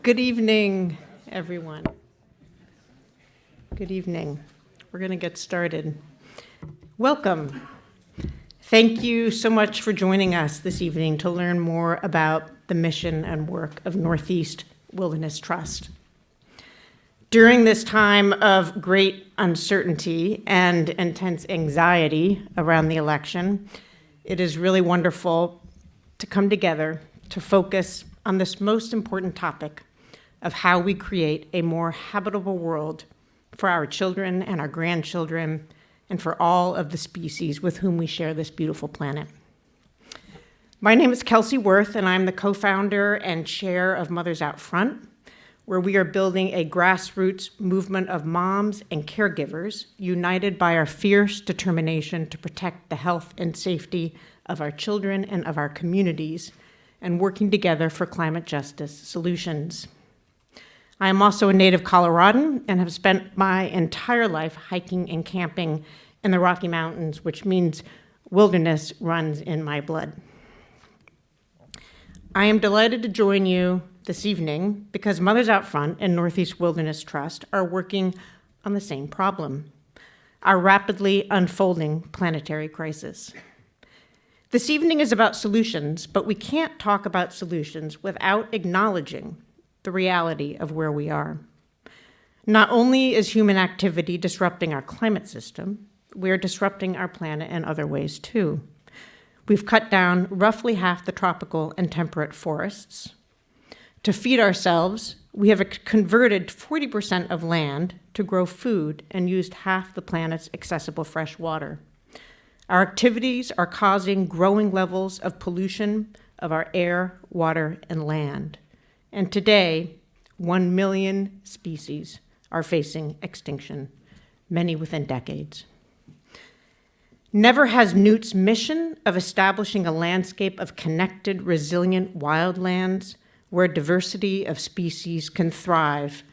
Good evening, everyone. Good evening. We're going to get started. Welcome. Thank you so much for joining us this evening to learn more about the mission and work of Northeast Wilderness Trust. During this time of great uncertainty and intense anxiety around the election, it is really wonderful to come together to focus on this most important topic of how we create a more habitable world for our children and our grandchildren and for all of the species with whom we share this beautiful planet. My name is Kelsey Wirth, and I'm the co-founder and chair of Mothers Out Front, where we are building a grassroots movement of moms and caregivers united by our fierce determination to protect the health and safety of our children and of our communities, and working together for climate justice solutions. I am also a native Coloradan and have spent my entire life hiking and camping in the Rocky Mountains, which means wilderness runs in my blood. I am delighted to join you this evening because Mothers Out Front and Northeast Wilderness Trust are working on the same problem, our rapidly unfolding planetary crisis. This evening is about solutions, but we can't talk about solutions without acknowledging the reality of where we are. Not only is human activity disrupting our climate system, we are disrupting our planet in other ways too. We've cut down roughly half the tropical and temperate forests. To feed ourselves, we have converted 40% of land to grow food and used half the planet's accessible fresh water. Our activities are causing growing levels of pollution of our air, water, and land. And today, 1 million species are facing extinction, many within decades. Never has Newt's mission of establishing a landscape of connected, resilient wildlands where diversity of species can thrive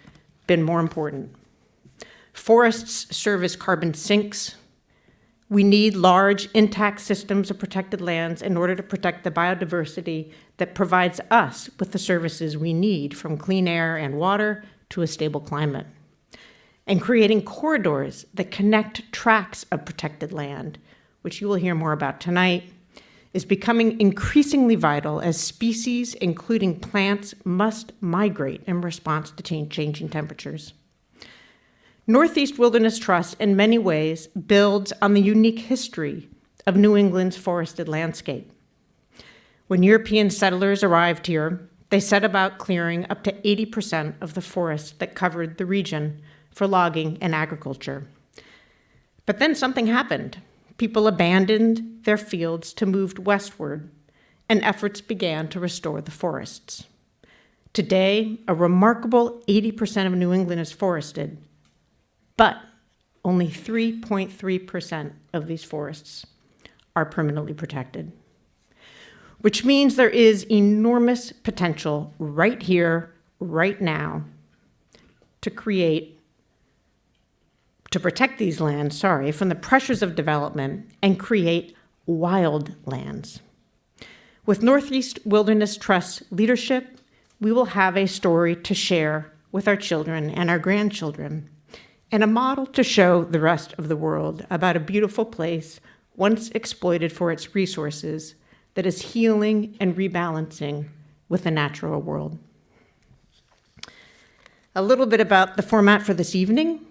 been more important. Forests serve as carbon sinks. We need large, intact systems of protected lands in order to protect the biodiversity that provides us with the services we need, from clean air and water to a stable climate. And creating corridors that connect tracts of protected land, which you will hear more about tonight, is becoming increasingly vital as species, including plants, must migrate in response to changing temperatures. Northeast Wilderness Trust, in many ways, builds on the unique history of New England's forested landscape. When European settlers arrived here, they set about clearing up to 80% of the forest that covered the region for logging and agriculture. But then something happened. People abandoned their fields to move westward, and efforts began to restore the forests. Today, a remarkable 80% of New England is forested, but only 3.3% of these forests are permanently protected, which means there is enormous potential right here, right now, to protect these lands, from the pressures of development and create wild lands. With Northeast Wilderness Trust's leadership, we will have a story to share with our children and our grandchildren, and a model to show the rest of the world about a beautiful place once exploited for its resources that is healing and rebalancing with the natural world. A little bit about the format for this evening.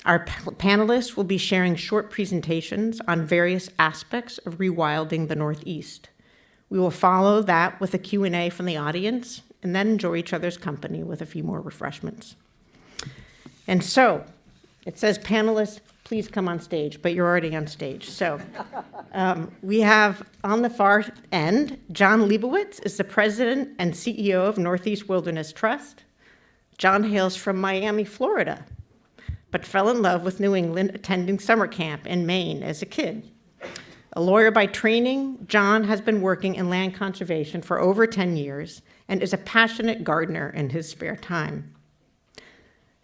Our panelists will be sharing short presentations on various aspects of rewilding the Northeast. We will follow that with a Q&A from the audience, and then enjoy each other's company with a few more refreshments. And so, it says panelists, please come on stage, but you're already on stage. So we have on the far end, Jon Leibowitz is the president and CEO of Northeast Wilderness Trust. Jon hails from Miami, Florida, but fell in love with New England attending summer camp in Maine as a kid. A lawyer by training, Jon has been working in land conservation for over 10 years and is a passionate gardener in his spare time.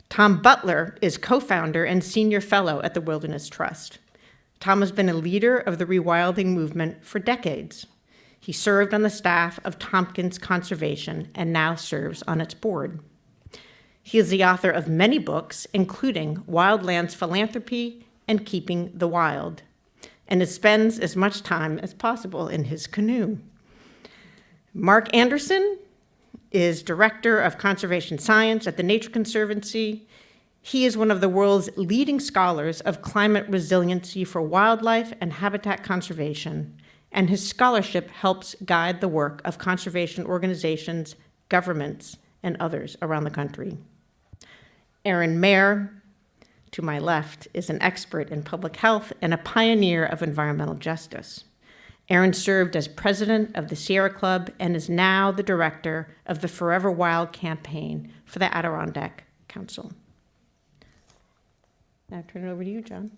Tom Butler is co-founder and senior fellow at the Wilderness Trust. Tom has been a leader of the rewilding movement for decades. He served on the staff of Tompkins Conservation and now serves on its board. He is the author of many books, including Wildlands Philanthropy and Keeping the Wild, and spends as much time as possible in his canoe. Mark Anderson is Director of Conservation Science at the Nature Conservancy. He is one of the world's leading scholars of climate resiliency for wildlife and habitat conservation, and his scholarship helps guide the work of conservation organizations, governments, and others around the country. Erin Mair, to my left, is an expert in public health and a pioneer of environmental justice. Erin served as president of the Sierra Club and is now the director of the Forever Wild campaign for the Adirondack Council. Now I turn it over to you, Jon.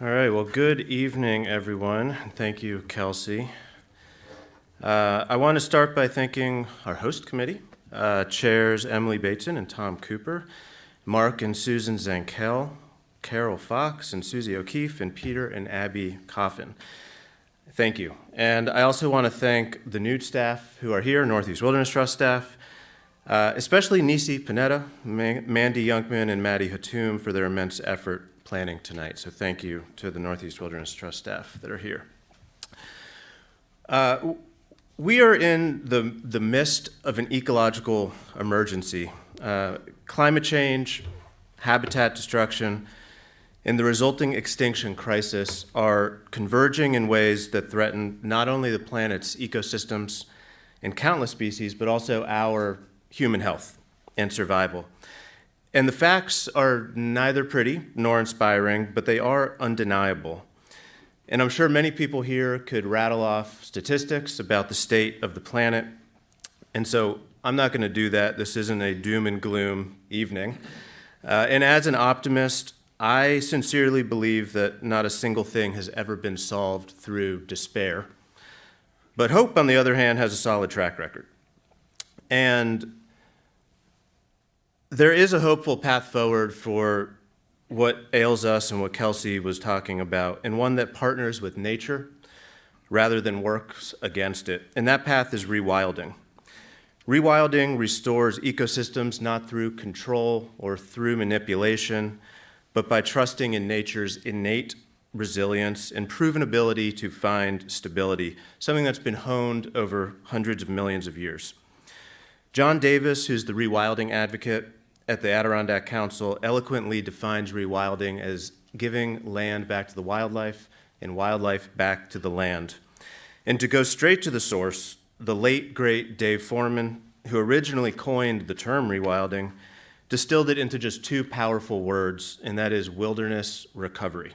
All right, well, good evening, everyone. Thank you, Kelsey. I want to start by thanking our host committee, Chairs Emily Bateson and Tom Cooper, Mark and Susan Zankel, Carol Fox and Susie O'Keefe, and Peter and Abby Coffin. Thank you. And I also want to thank the NUDE staff who are here, Northeast Wilderness Trust staff, especially Nisi Panetta, Mandy Youngman, and Maddie Hatum for their immense effort planning tonight. So thank you to the Northeast Wilderness Trust staff that are here. We are in the midst of an ecological emergency. Climate change, habitat destruction, and the resulting extinction crisis are converging in ways that threaten not only the planet's ecosystems and countless species, but also our human health and survival. And the facts are neither pretty nor inspiring, but they are undeniable. And I'm sure many people here could rattle off statistics about the state of the planet. And so I'm not going to do that. This isn't a doom and gloom evening. And as an optimist, I sincerely believe that not a single thing has ever been solved through despair. But hope, on the other hand, has a solid track record. And there is a hopeful path forward for what ails us and what Kelsey was talking about, and one that partners with nature rather than works against it. And that path is rewilding. Rewilding restores ecosystems not through control or through manipulation, but by trusting in nature's innate resilience and proven ability to find stability, something that's been honed over hundreds of millions of years. John Davis, who's the rewilding advocate at the Adirondack Council, eloquently defines rewilding as giving land back to the wildlife and wildlife back to the land. And to go straight to the source, the late, great Dave Foreman, who originally coined the term rewilding, distilled it into just two powerful words, and that is wilderness recovery.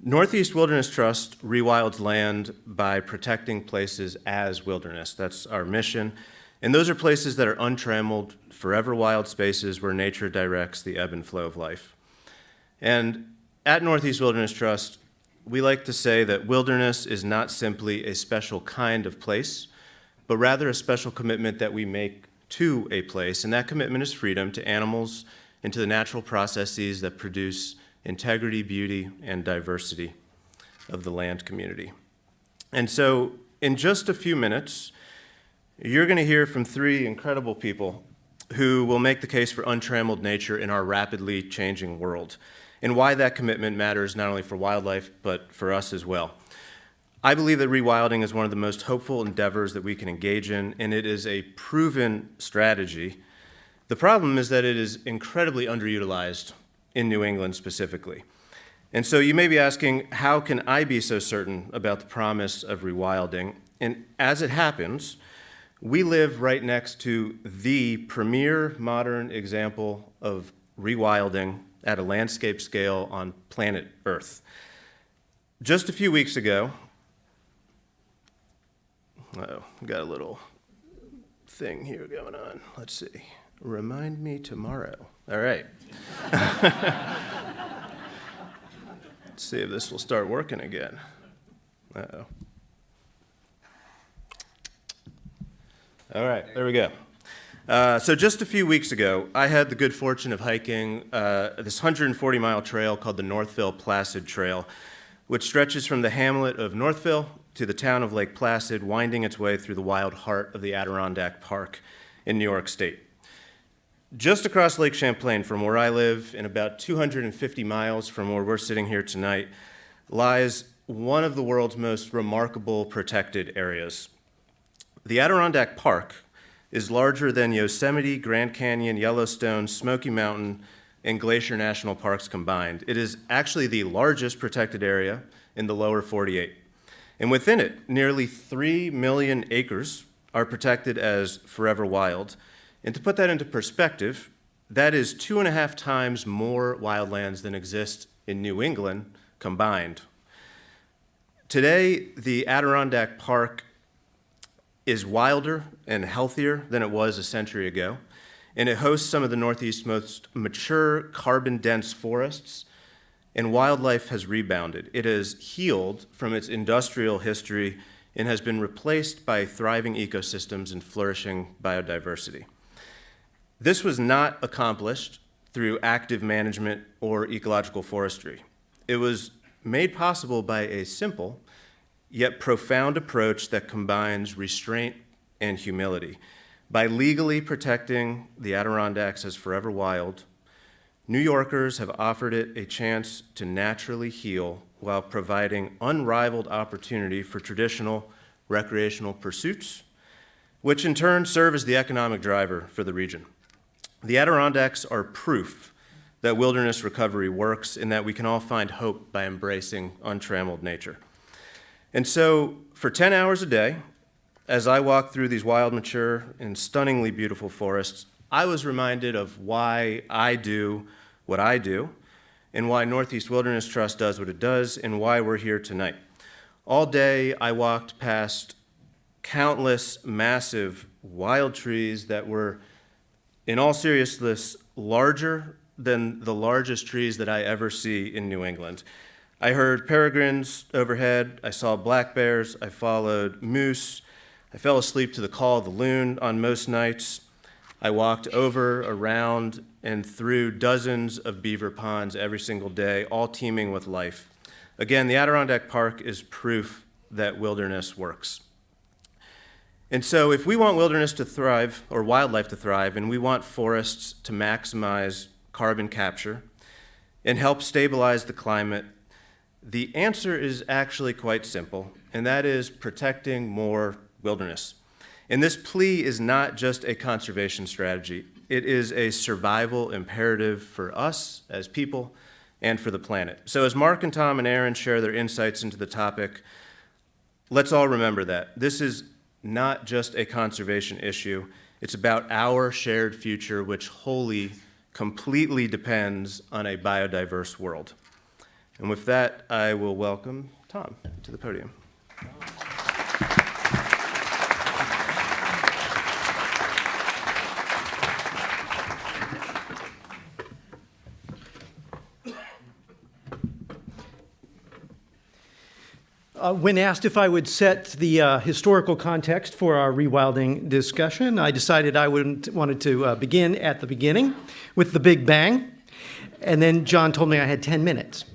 Northeast Wilderness Trust rewilds land by protecting places as wilderness. That's our mission. And those are places that are untrammeled, forever wild spaces where nature directs the ebb and flow of life. And at Northeast Wilderness Trust, we like to say that wilderness is not simply a special kind of place, but rather a special commitment that we make to a place. And that commitment is freedom to animals and to the natural processes that produce integrity, beauty, and diversity of the land community. And so in just a few minutes, you're going to hear from three incredible people who will make the case for untrammeled nature in our rapidly changing world, and why that commitment matters not only for wildlife, but for us as well. I believe that rewilding is one of the most hopeful endeavors that we can engage in, and it is a proven strategy. The problem is that it is incredibly underutilized in New England specifically. And so you may be asking, how can I be so certain about the promise of rewilding? And as it happens, we live right next to the premier modern example of rewilding at a landscape scale on planet Earth. Just a few weeks ago, we got a little thing here going on. Let's see. Remind me tomorrow. All right. Let's see if this will start working again. Uh-oh. All right, there we go. So just a few weeks ago, I had the good fortune of hiking this 140-mile trail called the Northville Placid Trail, which stretches from the hamlet of Northville to the town of Lake Placid, winding its way through the wild heart of the Adirondack Park in New York State. Just across Lake Champlain from where I live, and about 250 miles from where we're sitting here tonight, lies one of the world's most remarkable protected areas. The Adirondack Park is larger than Yosemite, Grand Canyon, Yellowstone, Smoky Mountain, and Glacier National Parks combined. It is actually the largest protected area in the lower 48. And within it, nearly 3 million acres are protected as forever wild. And to put that into perspective, that is 2.5 times more wildlands than exist in New England combined. Today, the Adirondack Park is wilder and healthier than it was a century ago, and it hosts some of the Northeast's most mature, carbon-dense forests, and wildlife has rebounded. It has healed from its industrial history and has been replaced by thriving ecosystems and flourishing biodiversity. This was not accomplished through active management or ecological forestry. It was made possible by a simple yet profound approach that combines restraint and humility. By legally protecting the Adirondacks as forever wild, New Yorkers have offered it a chance to naturally heal while providing unrivaled opportunity for traditional recreational pursuits, which in turn serve as the economic driver for the region. The Adirondacks are proof that wilderness recovery works and that we can all find hope by embracing untrammeled nature. And so, for 10 hours a day, as I walked through these wild, mature, and stunningly beautiful forests, I was reminded of why I do what I do, and why Northeast Wilderness Trust does what it does, and why we're here tonight. All day, I walked past countless massive wild trees that were, in all seriousness, larger than the largest trees that I ever see in New England. I heard peregrines overhead, I saw black bears, I followed moose, I fell asleep to the call of the loon on most nights. I walked over, around, and through dozens of beaver ponds every single day, all teeming with life. Again, the Adirondack Park is proof that wilderness works. And so if we want wilderness to thrive, or wildlife to thrive, and we want forests to maximize carbon capture and help stabilize the climate, the answer is actually quite simple, and that is protecting more wilderness. And this plea is not just a conservation strategy. It is a survival imperative for us as people and for the planet. So as Mark and Tom and Aaron share their insights into the topic, let's all remember that. This is not just a conservation issue. It's about our shared future, which wholly, completely depends on a biodiverse world. And with that, I will welcome Tom to the podium. When asked if I would set the historical context for our rewilding discussion, I decided I wanted to begin at the beginning with the Big Bang, and then John told me I had 10 minutes.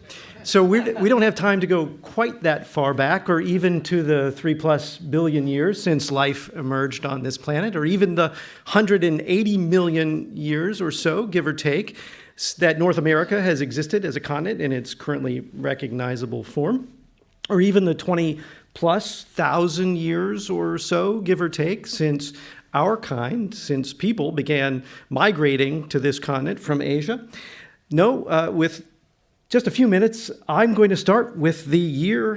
So we don't have time to go quite that far back, or even to the 3+ billion years since life emerged on this planet, or even the 180 million years or so, give or take, that North America has existed as a continent in its currently recognizable form, or even the 20,000+ years or so, give or take, since our kind, since people began migrating to this continent from Asia. No, with just a few minutes, I'm going to start with the year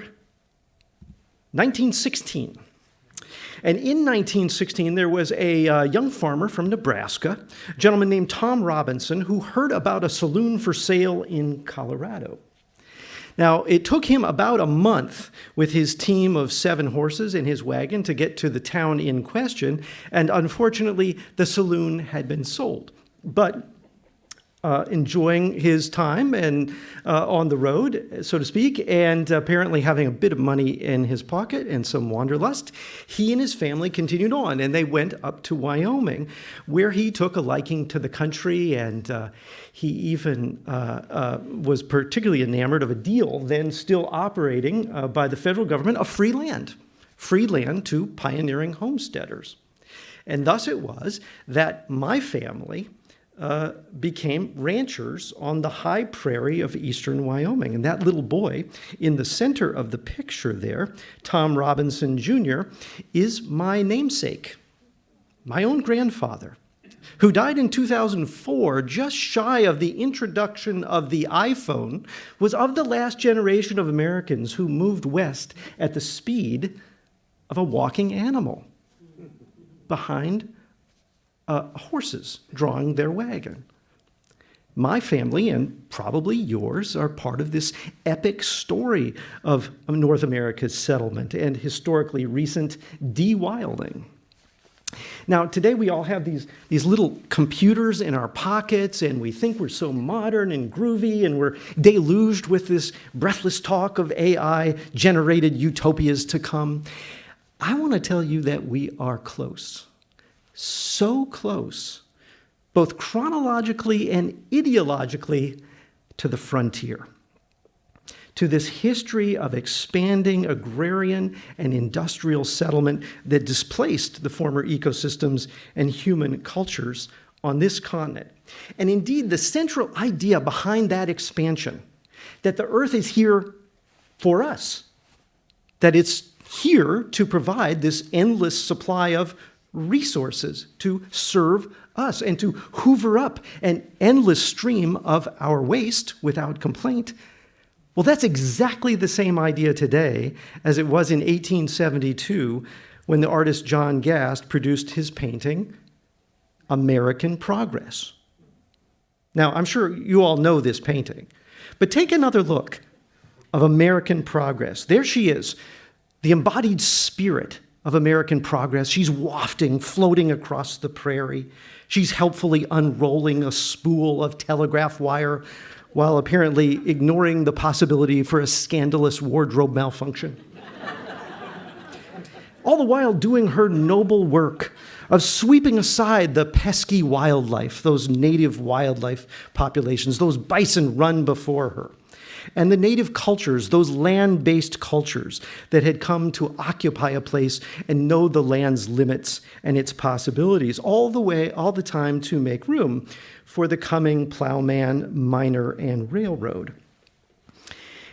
1916. And in 1916, there was a young farmer from Nebraska, a gentleman named Tom Robinson, who heard about a saloon for sale in Colorado. Now, it took him about a month with his team of 7 horses and his wagon to get to the town in question, and unfortunately, the saloon had been sold. But enjoying his time and on the road, so to speak, and apparently having a bit of money in his pocket and some wanderlust, he and his family continued on, and they went up to Wyoming, where he took a liking to the country, and he even was particularly enamored of a deal then still operating by the federal government of free land to pioneering homesteaders. And thus it was that my family became ranchers on the high prairie of eastern Wyoming. And that little boy in the center of the picture there, Tom Robinson Jr., is my namesake, my own grandfather, who died in 2004, just shy of the introduction of the iPhone, was of the last generation of Americans who moved west at the speed of a walking animal behind horses drawing their wagon. My family, and probably yours, are part of this epic story of North America's settlement and historically recent de-wilding. Now, today we all have these little computers in our pockets, and we think we're so modern and groovy, and we're deluged with this breathless talk of AI-generated utopias to come. I want to tell you that we are close. So close, both chronologically and ideologically, to the frontier, to this history of expanding agrarian and industrial settlement that displaced the former ecosystems and human cultures on this continent. And indeed, the central idea behind that expansion, that the earth is here for us, that it's here to provide this endless supply of resources to serve us and to hoover up an endless stream of our waste without complaint. Well, that's exactly the same idea today as it was in 1872 when the artist John Gast produced his painting, American Progress. Now, I'm sure you all know this painting, but take another look of American Progress. There she is, the embodied spirit of American progress. She's wafting, floating across the prairie. She's helpfully unrolling a spool of telegraph wire while apparently ignoring the possibility for a scandalous wardrobe malfunction. All the while doing her noble work of sweeping aside the pesky wildlife, those native wildlife populations, those bison run before her, and the native cultures, those land-based cultures that had come to occupy a place and know the land's limits and its possibilities, all the time to make room for the coming plowman, miner, and railroad.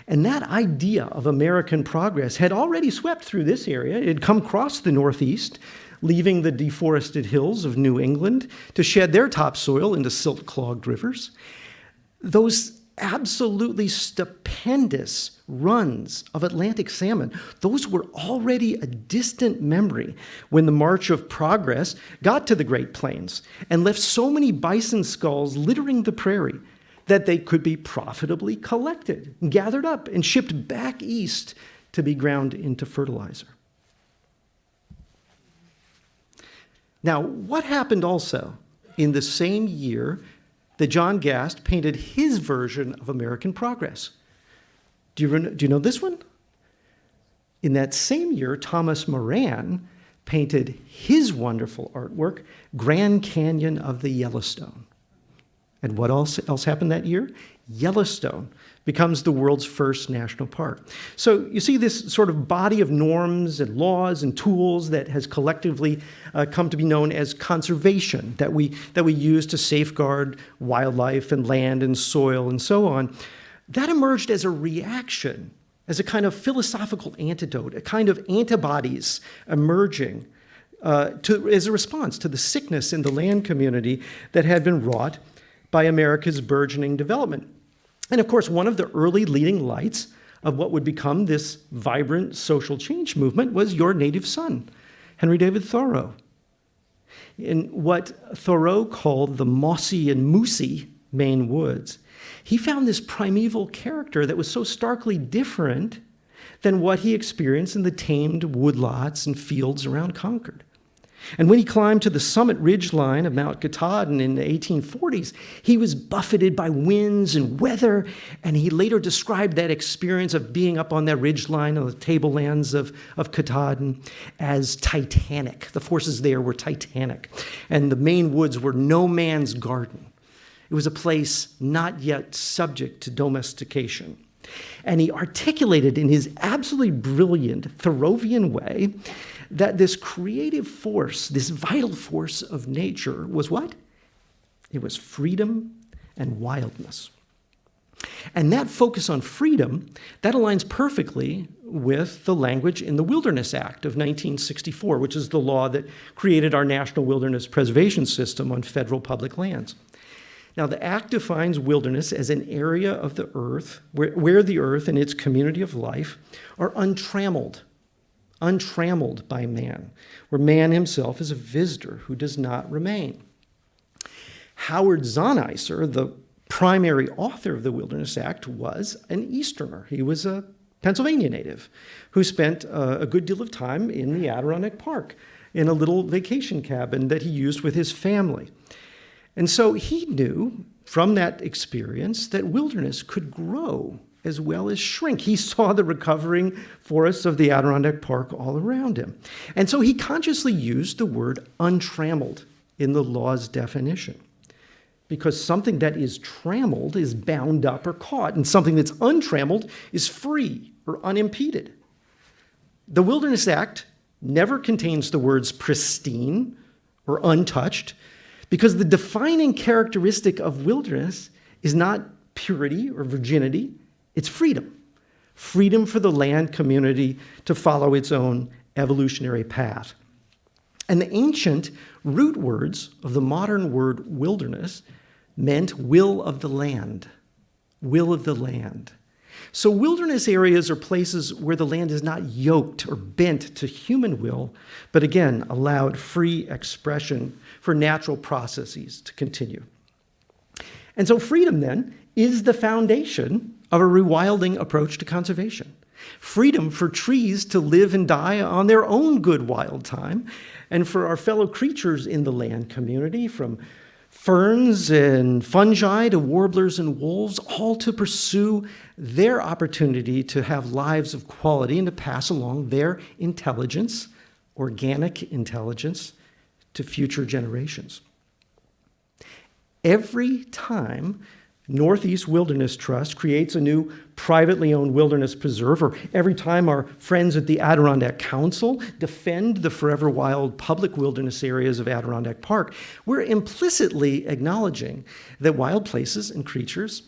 And that idea of American progress had already swept through this area. It had come across the Northeast, leaving the deforested hills of New England to shed their topsoil into silt-clogged rivers. Those absolutely stupendous runs of Atlantic salmon, those were already a distant memory when the March of Progress got to the Great Plains and left so many bison skulls littering the prairie that they could be profitably collected, gathered up, and shipped back east to be ground into fertilizer. Now, what happened also in the same year that John Gast painted his version of American Progress? Do you know this one? In that same year, Thomas Moran painted his wonderful artwork, Grand Canyon of the Yellowstone. And what else happened that year? Yellowstone becomes the world's first national park. So you see this sort of body of norms and laws and tools that has collectively come to be known as conservation, that we use to safeguard wildlife and land and soil and so on. That emerged as a reaction, as a kind of philosophical antidote, a kind of antibodies emerging as a response to the sickness in the land community that had been wrought by America's burgeoning development. And of course, one of the early leading lights of what would become this vibrant social change movement was your native son, Henry David Thoreau. In what Thoreau called the mossy and moosey Maine woods, he found this primeval character that was so starkly different than what he experienced in the tamed woodlots and fields around Concord. And when he climbed to the summit ridge line of Mount Katahdin in the 1840s, he was buffeted by winds and weather, and he later described that experience of being up on that ridge line on the tablelands of Katahdin as titanic. The forces there were titanic, and the Maine woods were no man's garden. It was a place not yet subject to domestication. And he articulated in his absolutely brilliant Thoreauvian way that this creative force, this vital force of nature was what? It was freedom and wildness. And that focus on freedom, that aligns perfectly with the language in the Wilderness Act of 1964, which is the law that created our National Wilderness Preservation System on federal public lands. Now, the Act defines wilderness as an area of the earth where the earth and its community of life are untrammeled by man, where man himself is a visitor who does not remain. Howard Zahniser, the primary author of the Wilderness Act, was an Easterner. He was a Pennsylvania native who spent a good deal of time in the Adirondack Park in a little vacation cabin that he used with his family. And so he knew from that experience that wilderness could grow as well as shrink. He saw the recovering forests of the Adirondack Park all around him. And so he consciously used the word untrammeled in the law's definition, because something that is trammeled is bound up or caught, and something that's untrammeled is free or unimpeded. The Wilderness Act never contains the words pristine or untouched, because the defining characteristic of wilderness is not purity or virginity, it's freedom. Freedom for the land community to follow its own evolutionary path. And the ancient root words of the modern word wilderness meant will of the land. Will of the land. So wilderness areas are places where the land is not yoked or bent to human will, but again, allowed free expression for natural processes to continue. And so freedom then is the foundation of a rewilding approach to conservation. Freedom for trees to live and die on their own good wild time, and for our fellow creatures in the land community, from ferns and fungi to warblers and wolves, all to pursue their opportunity to have lives of quality and to pass along their intelligence, organic intelligence, to future generations. Every time Northeast Wilderness Trust creates a new privately owned wilderness preserve, or every time our friends at the Adirondack Council defend the forever wild public wilderness areas of Adirondack Park, we're implicitly acknowledging that wild places and creatures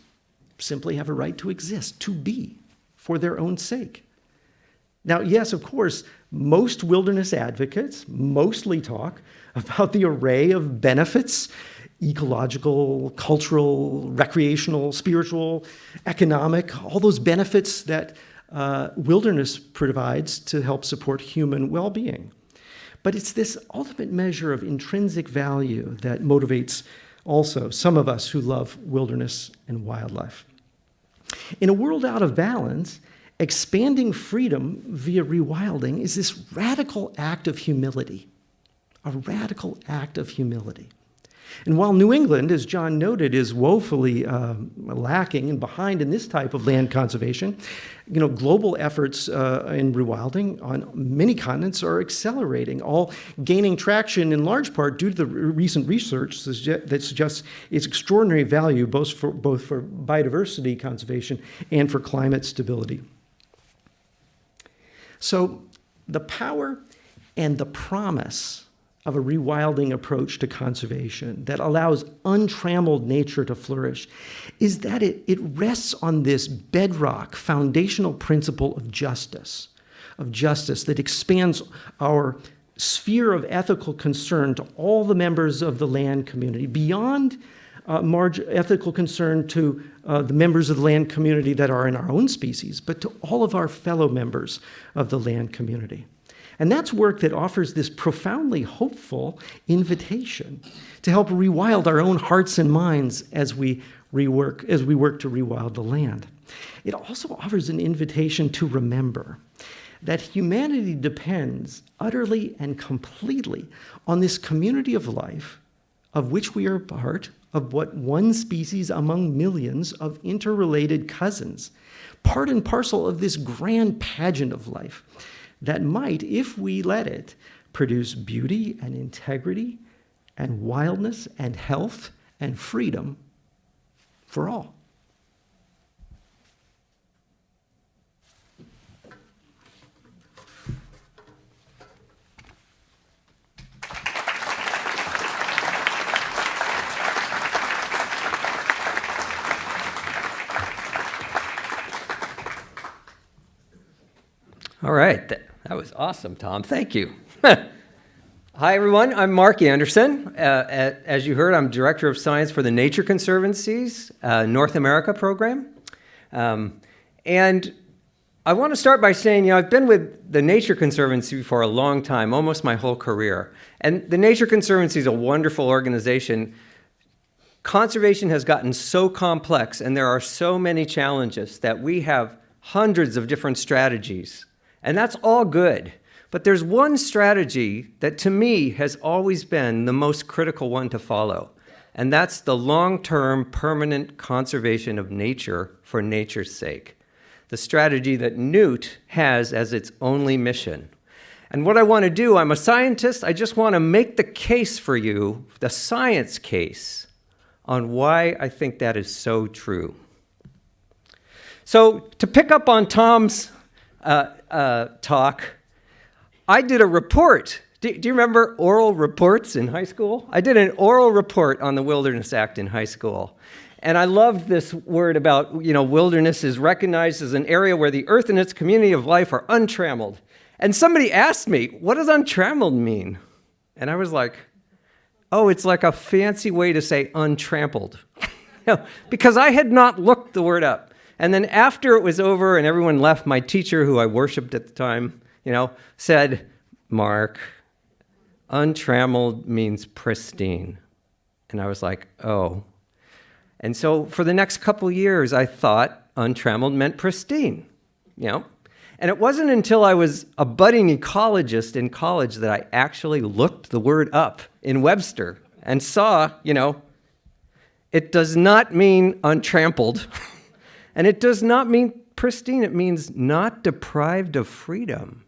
simply have a right to exist, to be, for their own sake. Now, yes, of course, most wilderness advocates mostly talk about the array of benefits, ecological, cultural, recreational, spiritual, economic, all those benefits that wilderness provides to help support human well-being. But it's this ultimate measure of intrinsic value that motivates also some of us who love wilderness and wildlife. In a world out of balance, expanding freedom via rewilding is this radical act of humility, a radical act of humility. And while New England, as Jon noted, is woefully lacking and behind in this type of land conservation, global efforts in rewilding on many continents are accelerating, all gaining traction in large part due to the recent research that suggests its extraordinary value both for biodiversity conservation and for climate stability. So the power and the promise of a rewilding approach to conservation that allows untrammeled nature to flourish is that it rests on this bedrock foundational principle of justice that expands our sphere of ethical concern to all the members of the land community, beyond ethical concern to the members of the land community that are in our own species, but to all of our fellow members of the land community. And that's work that offers this profoundly hopeful invitation to help rewild our own hearts and minds as we work to rewild the land. It also offers an invitation to remember that humanity depends utterly and completely on this community of life of which we are part of, what one species among millions of interrelated cousins, part and parcel of this grand pageant of life that might, if we let it, produce beauty and integrity and wildness and health and freedom for all. All right, that was awesome, Tom. Thank you. Hi, everyone. I'm Mark Anderson. As you heard, I'm Director of Science for the Nature Conservancy's North America program. And I want to start by saying, I've been with the Nature Conservancy for a long time, almost my whole career. And the Nature Conservancy is a wonderful organization. Conservation has gotten so complex, and there are so many challenges that we have hundreds of different strategies. And that's all good. But there's one strategy that to me has always been the most critical one to follow. And that's the long-term permanent conservation of nature for nature's sake. The strategy that Newt has as its only mission. And what I want to do, I'm a scientist, I just want to make the case for you, the science case, on why I think that is so true. So to pick up on Tom's talk, I did a report. Do you remember oral reports in high school? I did an oral report on the Wilderness Act in high school. And I loved this word about, wilderness is recognized as an area where the earth and its community of life are untrammeled. And somebody asked me, what does untrammeled mean? And I was like, oh, it's like a fancy way to say untrampled. Because I had not looked the word up. And then after it was over and everyone left, my teacher, who I worshiped at the time, said, Mark, untrammeled means pristine. And I was like, oh. And so for the next couple years, I thought untrammeled meant pristine, And it wasn't until I was a budding ecologist in college that I actually looked the word up in Webster and saw, it does not mean untrampled. And it does not mean pristine. It means not deprived of freedom.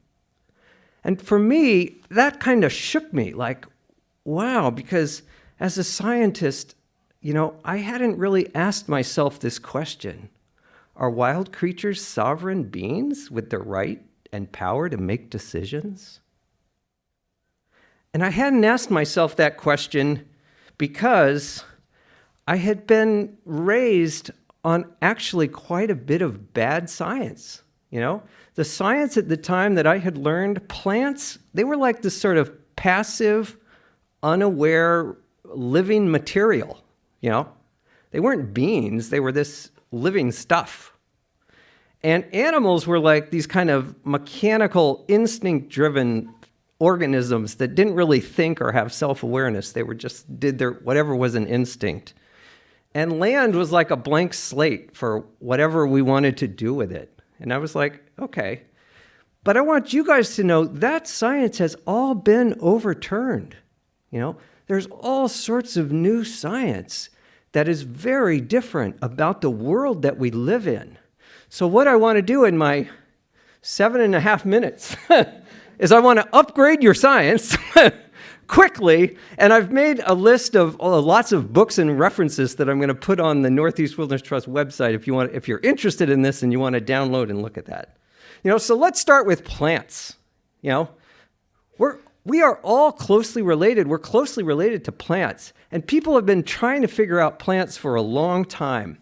And for me, that kind of shook me, like, wow, because as a scientist, I hadn't really asked myself this question. Are wild creatures sovereign beings with the right and power to make decisions? And I hadn't asked myself that question because I had been raised on actually quite a bit of bad science. The science at the time that I had learned, plants, they were like this sort of passive, unaware, living material, They weren't beings, they were this living stuff. And animals were like these kind of mechanical, instinct-driven organisms that didn't really think or have self-awareness. They were just did their whatever was an instinct. And land was like a blank slate for whatever we wanted to do with it. And I was like, okay. But I want you guys to know that science has all been overturned. There's all sorts of new science that is very different about the world that we live in. So what I want to do in my 7.5 minutes is I want to upgrade your science quickly, and I've made a list of lots of books and references that I'm going to put on the Northeast Wilderness Trust website if you're interested in this and you want to download and look at that. So let's start with plants. We are all closely related. We're closely related to plants, and people have been trying to figure out plants for a long time.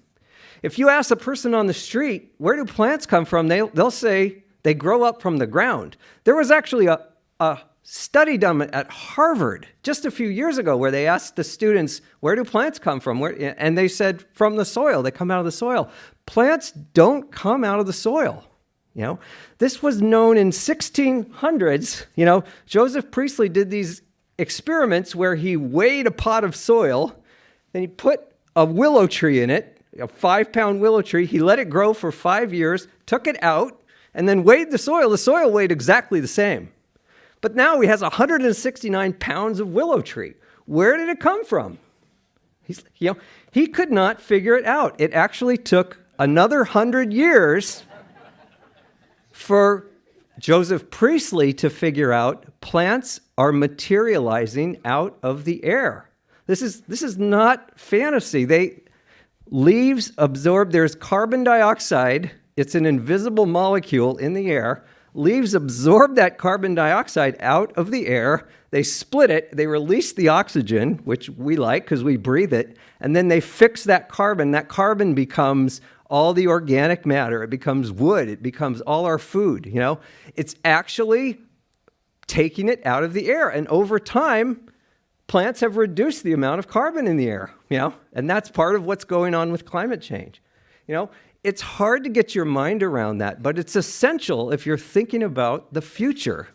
If you ask a person on the street, where do plants come from? They'll say they grow up from the ground. There was actually a study done at Harvard just a few years ago where they asked the students, where do plants come from? And they said, from the soil. They come out of the soil. Plants don't come out of the soil. This was known in 1600s. Joseph Priestley did these experiments where he weighed a pot of soil, then he put a willow tree in it, a 5-pound willow tree. He let it grow for 5 years, took it out, and then weighed the soil weighed exactly the same. But now he has 169 pounds of willow tree. Where did it come from? He could not figure it out. It actually took another 100 years for Joseph Priestley to figure out plants are materializing out of the air. This is not fantasy. Leaves absorb, there's carbon dioxide. It's an invisible molecule in the air. Leaves absorb that carbon dioxide out of the air. They split it. They release the oxygen, which we like because we breathe it. And then they fix that carbon. That carbon becomes all the organic matter. It becomes wood. It becomes all our food. It's actually taking it out of the air. And over time, plants have reduced the amount of carbon in the air. And that's part of what's going on with climate change. It's hard to get your mind around that, but it's essential if you're thinking about the future,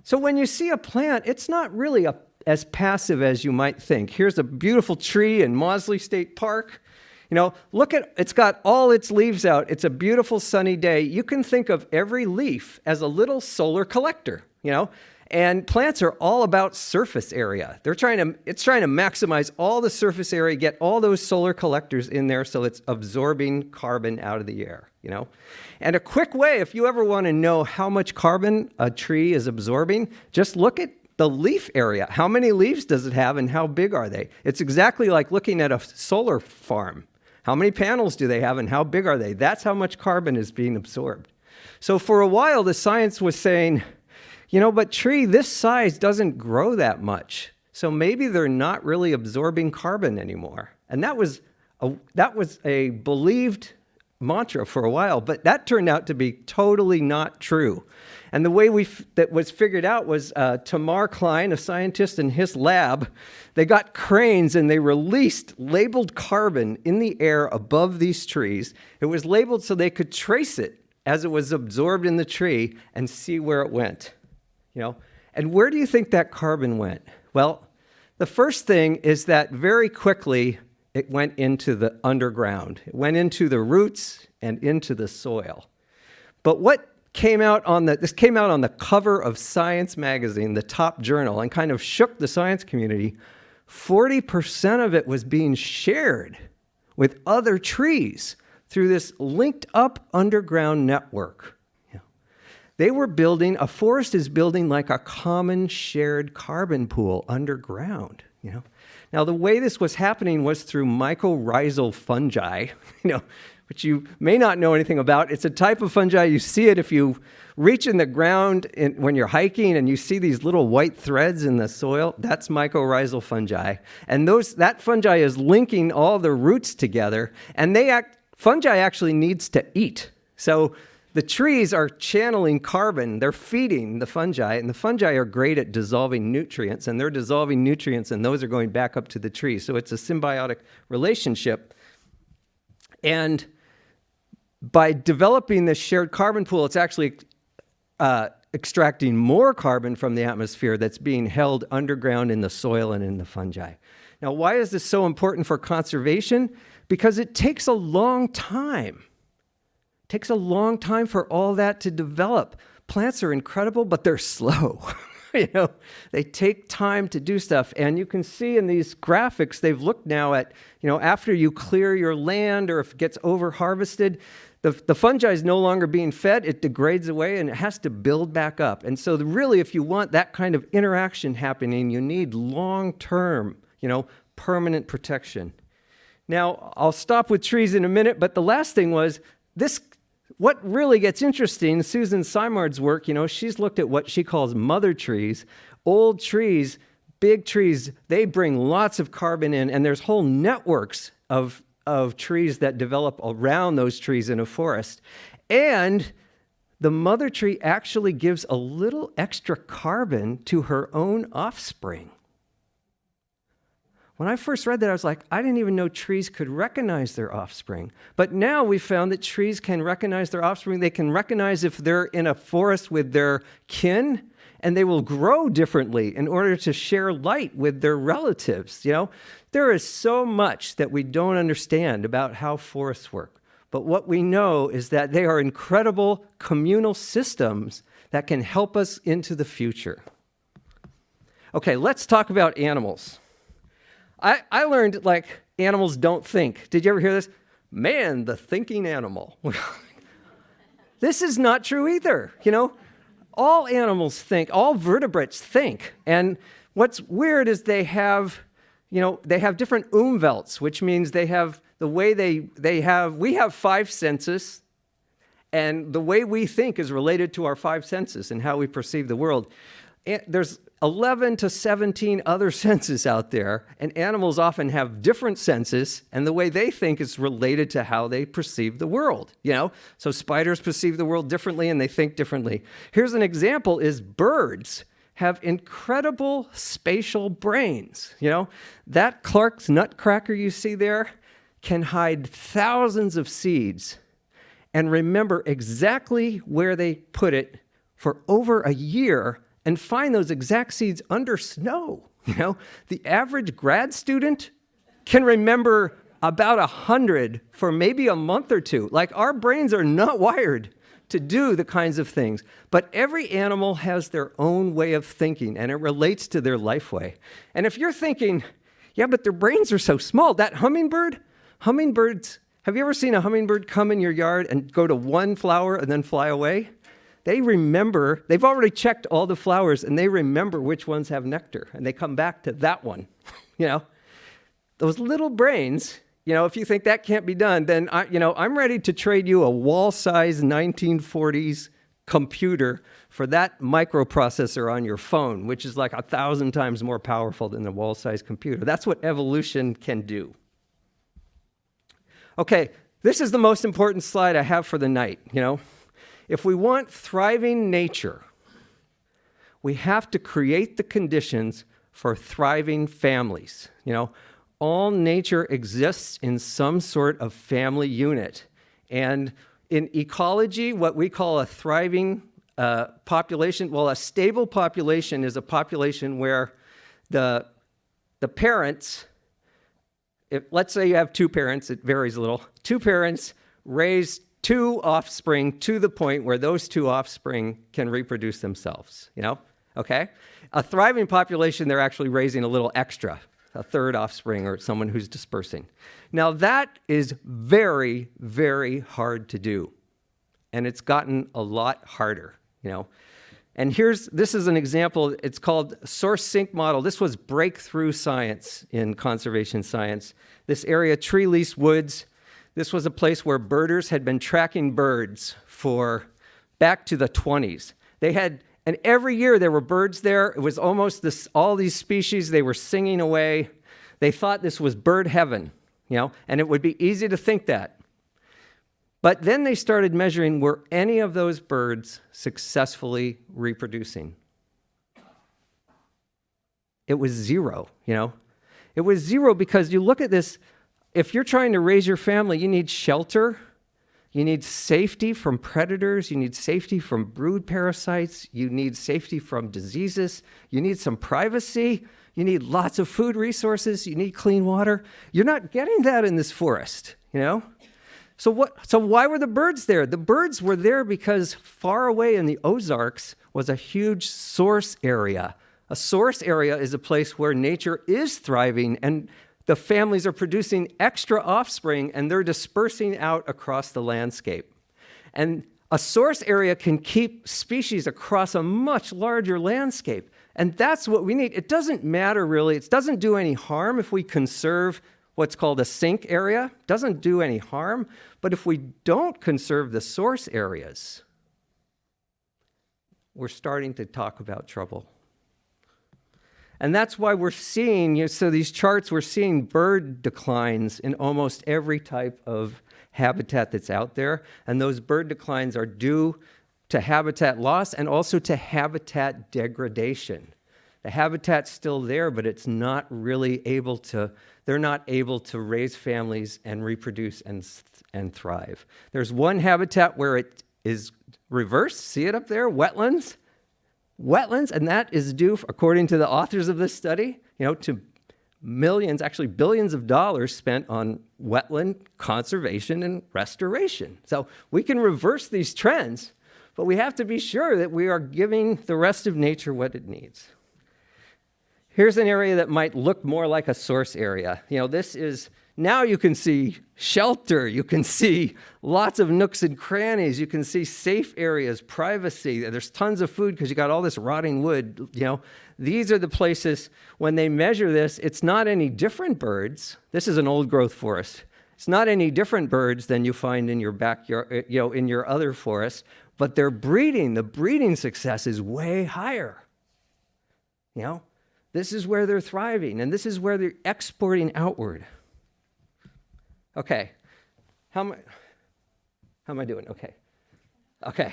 So when you see a plant, it's not really as passive as you might think. Here's a beautiful tree in Mausley State Park. It's got all its leaves out. It's a beautiful sunny day. You can think of every leaf as a little solar collector, And plants are all about surface area. It's trying to maximize all the surface area, get all those solar collectors in there so it's absorbing carbon out of the air, And a quick way, if you ever want to know how much carbon a tree is absorbing, just look at the leaf area. How many leaves does it have and how big are they? It's exactly like looking at a solar farm. How many panels do they have and how big are they? That's how much carbon is being absorbed. So for a while, the science was saying, but tree this size doesn't grow that much. So maybe they're not really absorbing carbon anymore. And that was a believed mantra for a while, but that turned out to be totally not true. And the way that was figured out was Tamar Klein, a scientist in his lab, they got cranes and they released labeled carbon in the air above these trees. It was labeled so they could trace it as it was absorbed in the tree and see where it went. And where do you think that carbon went? Well, the first thing is that very quickly it went into the underground. It went into the roots and into the soil. But what came out on this came out on the cover of Science magazine, the top journal, and kind of shook the science community. 40% of it was being shared with other trees through this linked up underground network. They were building, a forest is building like a common shared carbon pool underground, Now, the way this was happening was through mycorrhizal fungi, which you may not know anything about. It's a type of fungi, you see it if you reach in the ground when you're hiking and you see these little white threads in the soil, that's mycorrhizal fungi. And that fungi is linking all the roots together, and fungi actually needs to eat. So the trees are channeling carbon, they're feeding the fungi, and the fungi are great at dissolving nutrients, and they're dissolving nutrients, and those are going back up to the tree. So it's a symbiotic relationship. And by developing this shared carbon pool, it's actually extracting more carbon from the atmosphere that's being held underground in the soil and in the fungi. Now, why is this so important for conservation? Because it takes a long time. It takes a long time for all that to develop. Plants are incredible, but they're slow. They take time to do stuff. And you can see in these graphics, they've looked now at, after you clear your land or if it gets over-harvested, the fungi is no longer being fed, it degrades away, and it has to build back up. And so really, if you want that kind of interaction happening, you need long-term, permanent protection. Now, I'll stop with trees in a minute, but the last thing was what really gets interesting, Susan Simard's work, she's looked at what she calls mother trees. Old trees, big trees, they bring lots of carbon in, and there's whole networks of trees that develop around those trees in a forest. And the mother tree actually gives a little extra carbon to her own offspring. When I first read that, I was like, I didn't even know trees could recognize their offspring. But now we found that trees can recognize their offspring. They can recognize if they're in a forest with their kin, and they will grow differently in order to share light with their relatives. There is so much that we don't understand about how forests work. but what we know is that they are incredible communal systems that can help us into the future. Okay, let's talk about animals. I learned, like, animals don't think. Did you ever hear this? Man, the thinking animal. This is not true either, you know? All animals think, all vertebrates think. And what's weird is they have different umwelts, which means they have the way we have 5 senses, and the way we think is related to our 5 senses and how we perceive the world. There's 11 to 17 other senses out there, and animals often have different senses, and the way they think is related to how they perceive the world, you know? So spiders perceive the world differently, and they think differently. Here's an example, is birds have incredible spatial brains, you know? That Clark's nutcracker you see there can hide thousands of seeds and remember exactly where they put it for over a year and find those exact seeds under snow. You know, the average grad student can remember about 100 for maybe a month or two. Like, our brains are not wired to do the kinds of things. But every animal has their own way of thinking, and it relates to their life way. And if you're thinking, yeah, but their brains are so small, that hummingbirds, have you ever seen a hummingbird come in your yard and go to one flower and then fly away? They remember, they've already checked all the flowers, and they remember which ones have nectar, and they come back to that one. You know, those little brains, you know, if you think that can't be done, then I'm ready to trade you a wall-size 1940s computer for that microprocessor on your phone, which is like 1,000 times more powerful than the wall-size computer. That's what evolution can do. Okay, this is the most important slide I have for the night, you know. If we want thriving nature, we have to create the conditions for thriving families. You know, all nature exists in some sort of family unit. And in ecology, what we call a thriving population, well, a stable population is a population where the parents, let's say you have 2 parents, it varies a little, 2 parents raise 2 offspring to the point where those 2 offspring can reproduce themselves, you know, okay? A thriving population, they're actually raising a little extra, a 3rd offspring or someone who's dispersing. Now that is very, very hard to do, and it's gotten a lot harder, you know? And this is an example, it's called source sink model. This was breakthrough science in conservation science. This area, tree leased woods, this was a place where birders had been tracking birds for back to the 20s. And every year there were birds there. It was almost all these species, they were singing away. They thought this was bird heaven, you know, and it would be easy to think that. But then they started measuring, were any of those birds successfully reproducing? It was 0, you know. It was 0 because you look at this, if you're trying to raise your family, you need shelter, you need safety from predators, you need safety from brood parasites, you need safety from diseases, you need some privacy, you need lots of food resources, you need clean water. You're not getting that in this forest, you know? So why were the birds there? The birds were there because far away in the Ozarks was a huge source area. A source area is a place where nature is thriving and the families are producing extra offspring and they're dispersing out across the landscape. And a source area can keep species across a much larger landscape. And that's what we need. It doesn't matter really. It doesn't do any harm if we conserve what's called a sink area. It doesn't do any harm. But if we don't conserve the source areas, we're starting to talk about trouble. And that's why we're seeing, so these charts, we're seeing bird declines in almost every type of habitat that's out there. And those bird declines are due to habitat loss and also to habitat degradation. The habitat's still there, but it's not really they're not able to raise families and reproduce and thrive. There's one habitat where it is reversed. See it up there? Wetlands, and that is due, according to the authors of this study, to millions, actually billions of dollars spent on wetland conservation and restoration. So we can reverse these trends, but we have to be sure that we are giving the rest of nature what it needs. Here's an area that might look more like a source area. This is, now you can see shelter, you can see lots of nooks and crannies, you can see safe areas, privacy, there's tons of food because you got all this rotting wood. These are the places, when they measure this, it's not any different birds. This is an old growth forest. It's not any different birds than you find in your backyard, in your other forests, but the breeding success is way higher. This is where they're thriving, and this is where they're exporting outward. Okay, how am I doing? Okay.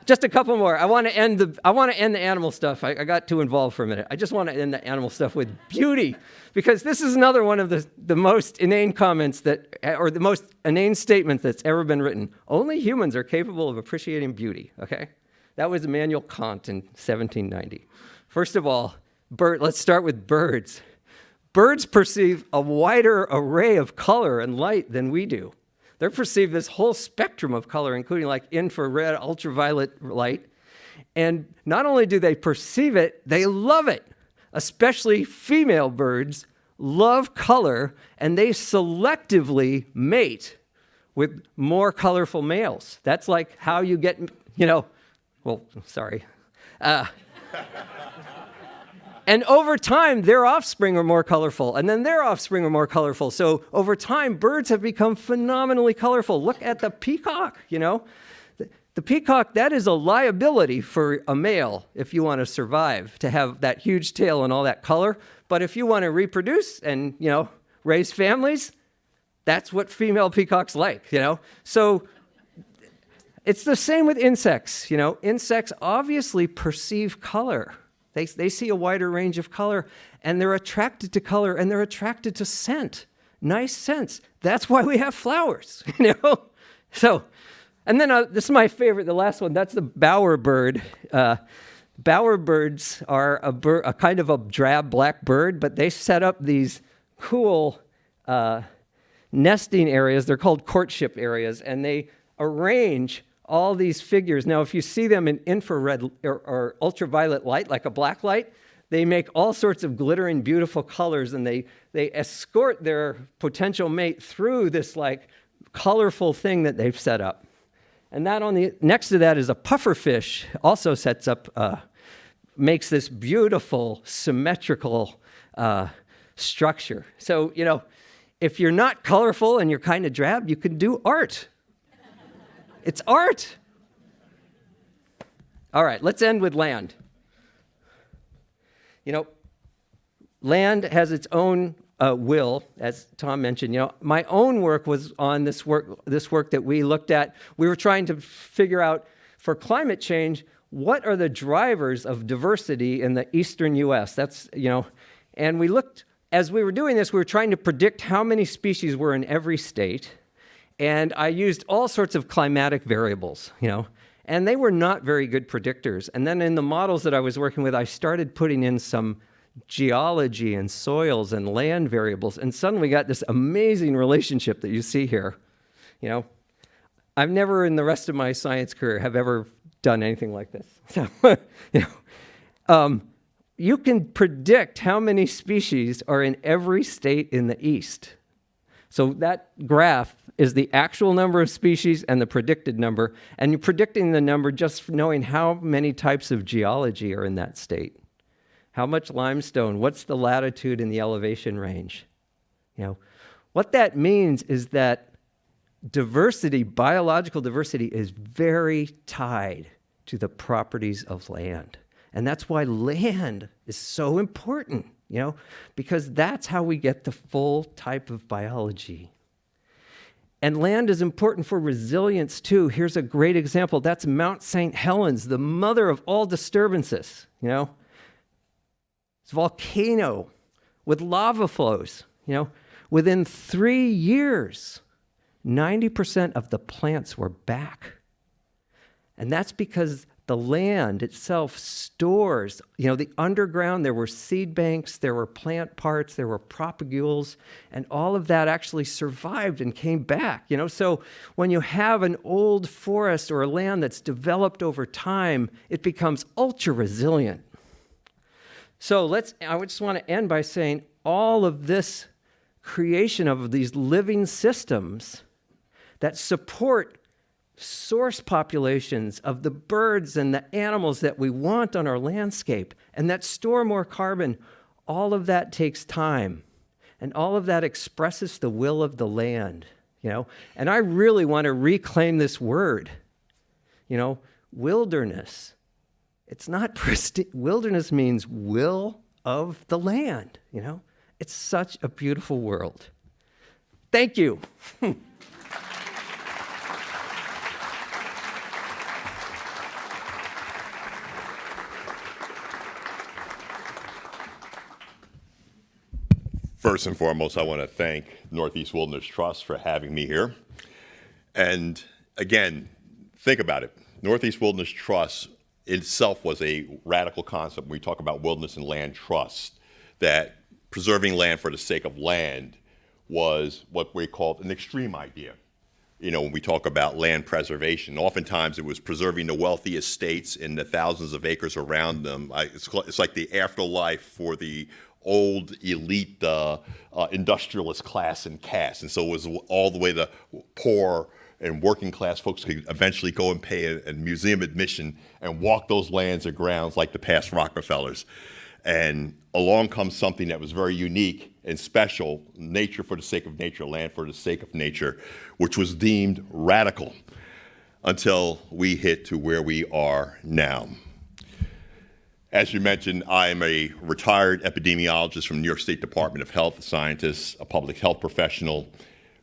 Just a couple more. I want to end the animal stuff. I got too involved for a minute. I just want to end the animal stuff with beauty, because this is another one of the most inane comments or the most inane statement that's ever been written. Only humans are capable of appreciating beauty. Okay, that was Immanuel Kant in 1790. First of all, let's start with birds. Birds perceive a wider array of color and light than we do. They perceive this whole spectrum of color, including like infrared, ultraviolet light. And not only do they perceive it, they love it. Especially female birds love color, and they selectively mate with more colorful males. That's like how you get, sorry. And over time, their offspring are more colorful, and then their offspring are more colorful. So over time, birds have become phenomenally colorful. Look at the peacock, The peacock, that is a liability for a male if you want to survive, to have that huge tail and all that color. But if you want to reproduce and, raise families, that's what female peacocks like, So it's the same with insects, Insects obviously perceive color. They see a wider range of color, and they're attracted to color, and they're attracted to scent, nice scents. That's why we have flowers, So, and then this is my favorite, the last one. That's the bowerbird. Bowerbirds are a kind of a drab black bird, but they set up these cool nesting areas. They're called courtship areas, and they arrange all these figures. Now, if you see them in infrared or ultraviolet light, like a black light, they make all sorts of glittering, beautiful colors, and they escort their potential mate through this like colorful thing that they've set up. And that next to that is a pufferfish, also sets up, makes this beautiful, symmetrical structure. So, if you're not colorful and you're kind of drab, you can do art. It's art. All right, let's end with land. Land has its own will, as Tom mentioned. My own work was on this work that we looked at. We were trying to figure out, for climate change, what are the drivers of diversity in the eastern U.S.? And we looked, as we were doing this, we were trying to predict how many species were in every state. And I used all sorts of climatic variables, and they were not very good predictors. And then in the models that I was working with, I started putting in some geology and soils and land variables, and suddenly got this amazing relationship that you see here. I've never in the rest of my science career have ever done anything like this. So, you can predict how many species are in every state in the East. So that graph is the actual number of species and the predicted number, and you're predicting the number just knowing how many types of geology are in that state. How much limestone, what's the latitude and the elevation range? What that means is that diversity, biological diversity, is very tied to the properties of land. And that's why land is so important, because that's how we get the full type of biology. And land is important for resilience too. Here's a great example. That's Mount St. Helens, the mother of all disturbances, It's a volcano with lava flows, Within 3 years, 90% of the plants were back. And that's because the land itself stores, the underground, there were seed banks, there were plant parts, there were propagules, and all of that actually survived and came back, So when you have an old forest or a land that's developed over time, it becomes ultra resilient. So I just want to end by saying all of this creation of these living systems that support source populations of the birds and the animals that we want on our landscape and that store more carbon, all of that takes time. And all of that expresses the will of the land, And I really want to reclaim this word, wilderness. It's not pristine. Wilderness means will of the land, It's such a beautiful world. Thank you. First and foremost, I want to thank Northeast Wilderness Trust for having me here. And again, think about it. Northeast Wilderness Trust itself was a radical concept when we talk about wilderness and land trust, that preserving land for the sake of land was what we called an extreme idea. When we talk about land preservation, oftentimes it was preserving the wealthy estates and the thousands of acres around them. It's like the afterlife for the old elite industrialist class and caste. And so it was all the way the poor and working class folks could eventually go and pay a museum admission and walk those lands and grounds like the past Rockefellers. And along comes something that was very unique and special, nature for the sake of nature, land for the sake of nature, which was deemed radical until we hit to where we are now. As you mentioned, I am a retired epidemiologist from the New York State Department of Health, a scientist, a public health professional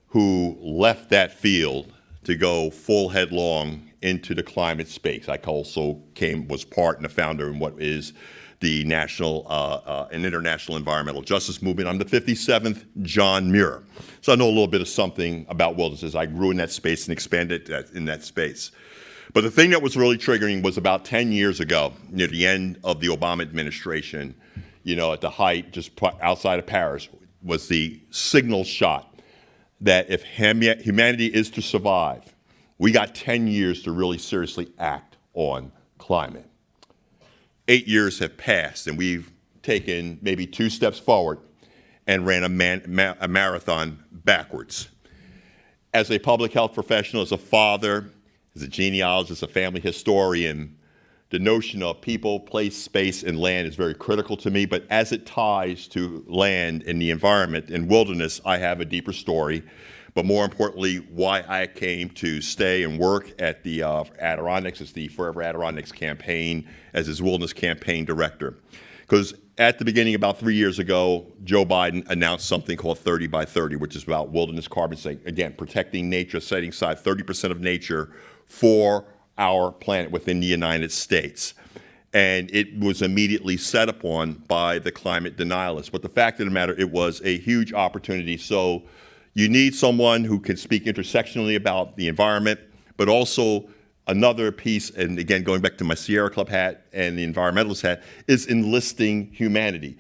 who left that field to go full headlong into the climate space. I also was part and a founder in what is the national and international environmental justice movement. I'm the 57th John Mair. So I know a little bit of something about wilderness. I grew in that space and expanded in that space. But the thing that was really triggering was about 10 years ago, near the end of the Obama administration, at the height, just outside of Paris, was the signal shot that if humanity is to survive, we got 10 years to really seriously act on climate. 8 years have passed, and we've taken maybe 2 steps forward and ran a marathon backwards. As a public health professional, as a father, as a genealogist, a family historian, the notion of people, place, space, and land is very critical to me. But as it ties to land and the environment and wilderness, I have a deeper story. But more importantly, why I came to stay and work at the Adirondacks, as the Forever Adirondacks campaign, as his wilderness campaign director. Because at the beginning, about 3 years ago, Joe Biden announced something called 30 by 30, which is about wilderness carbon sink. Again, protecting nature, setting aside 30% of nature for our planet within the United States. And it was immediately set upon by the climate denialists. But the fact of the matter, it was a huge opportunity. So you need someone who can speak intersectionally about the environment, but also another piece, and again, going back to my Sierra Club hat and the environmentalist hat, is enlisting humanity.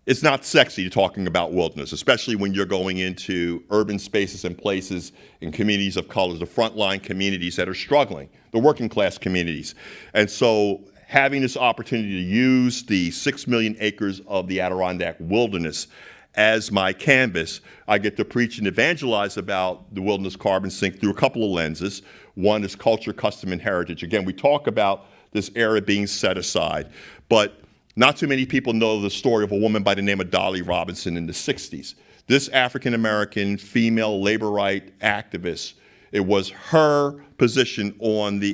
It's not sexy talking about wilderness, especially when you're going into urban spaces and places and communities of color, the frontline communities that are struggling, the working class communities. And so having this opportunity to use the 6 million acres of the Adirondack wilderness as my canvas, I get to preach and evangelize about the wilderness carbon sink through a couple of lenses. One is culture, custom, and heritage. Again, we talk about this area being set aside, but not too many people know the story of a woman by the name of Dolly Robinson in the 60s. This African-American female labor right activist, it was her position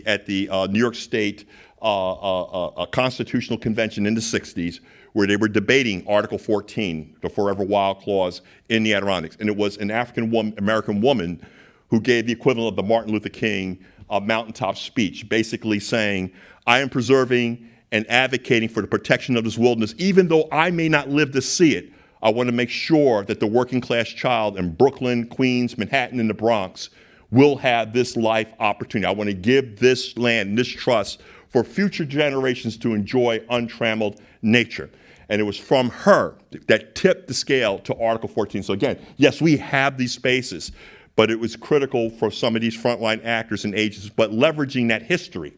at the New York State Constitutional Convention in the 60s, where they were debating Article 14, the Forever Wild Clause in the Adirondacks. And it was an African-American woman who gave the equivalent of the Martin Luther King mountaintop speech, basically saying, I am preserving and advocating for the protection of this wilderness, even though I may not live to see it. I want to make sure that the working class child in Brooklyn, Queens, Manhattan, and the Bronx will have this life opportunity. I want to give this land, this trust for future generations to enjoy untrammeled nature. And it was from her that tipped the scale to Article 14. So again, yes, we have these spaces, but it was critical for some of these frontline actors and agencies, but leveraging that history.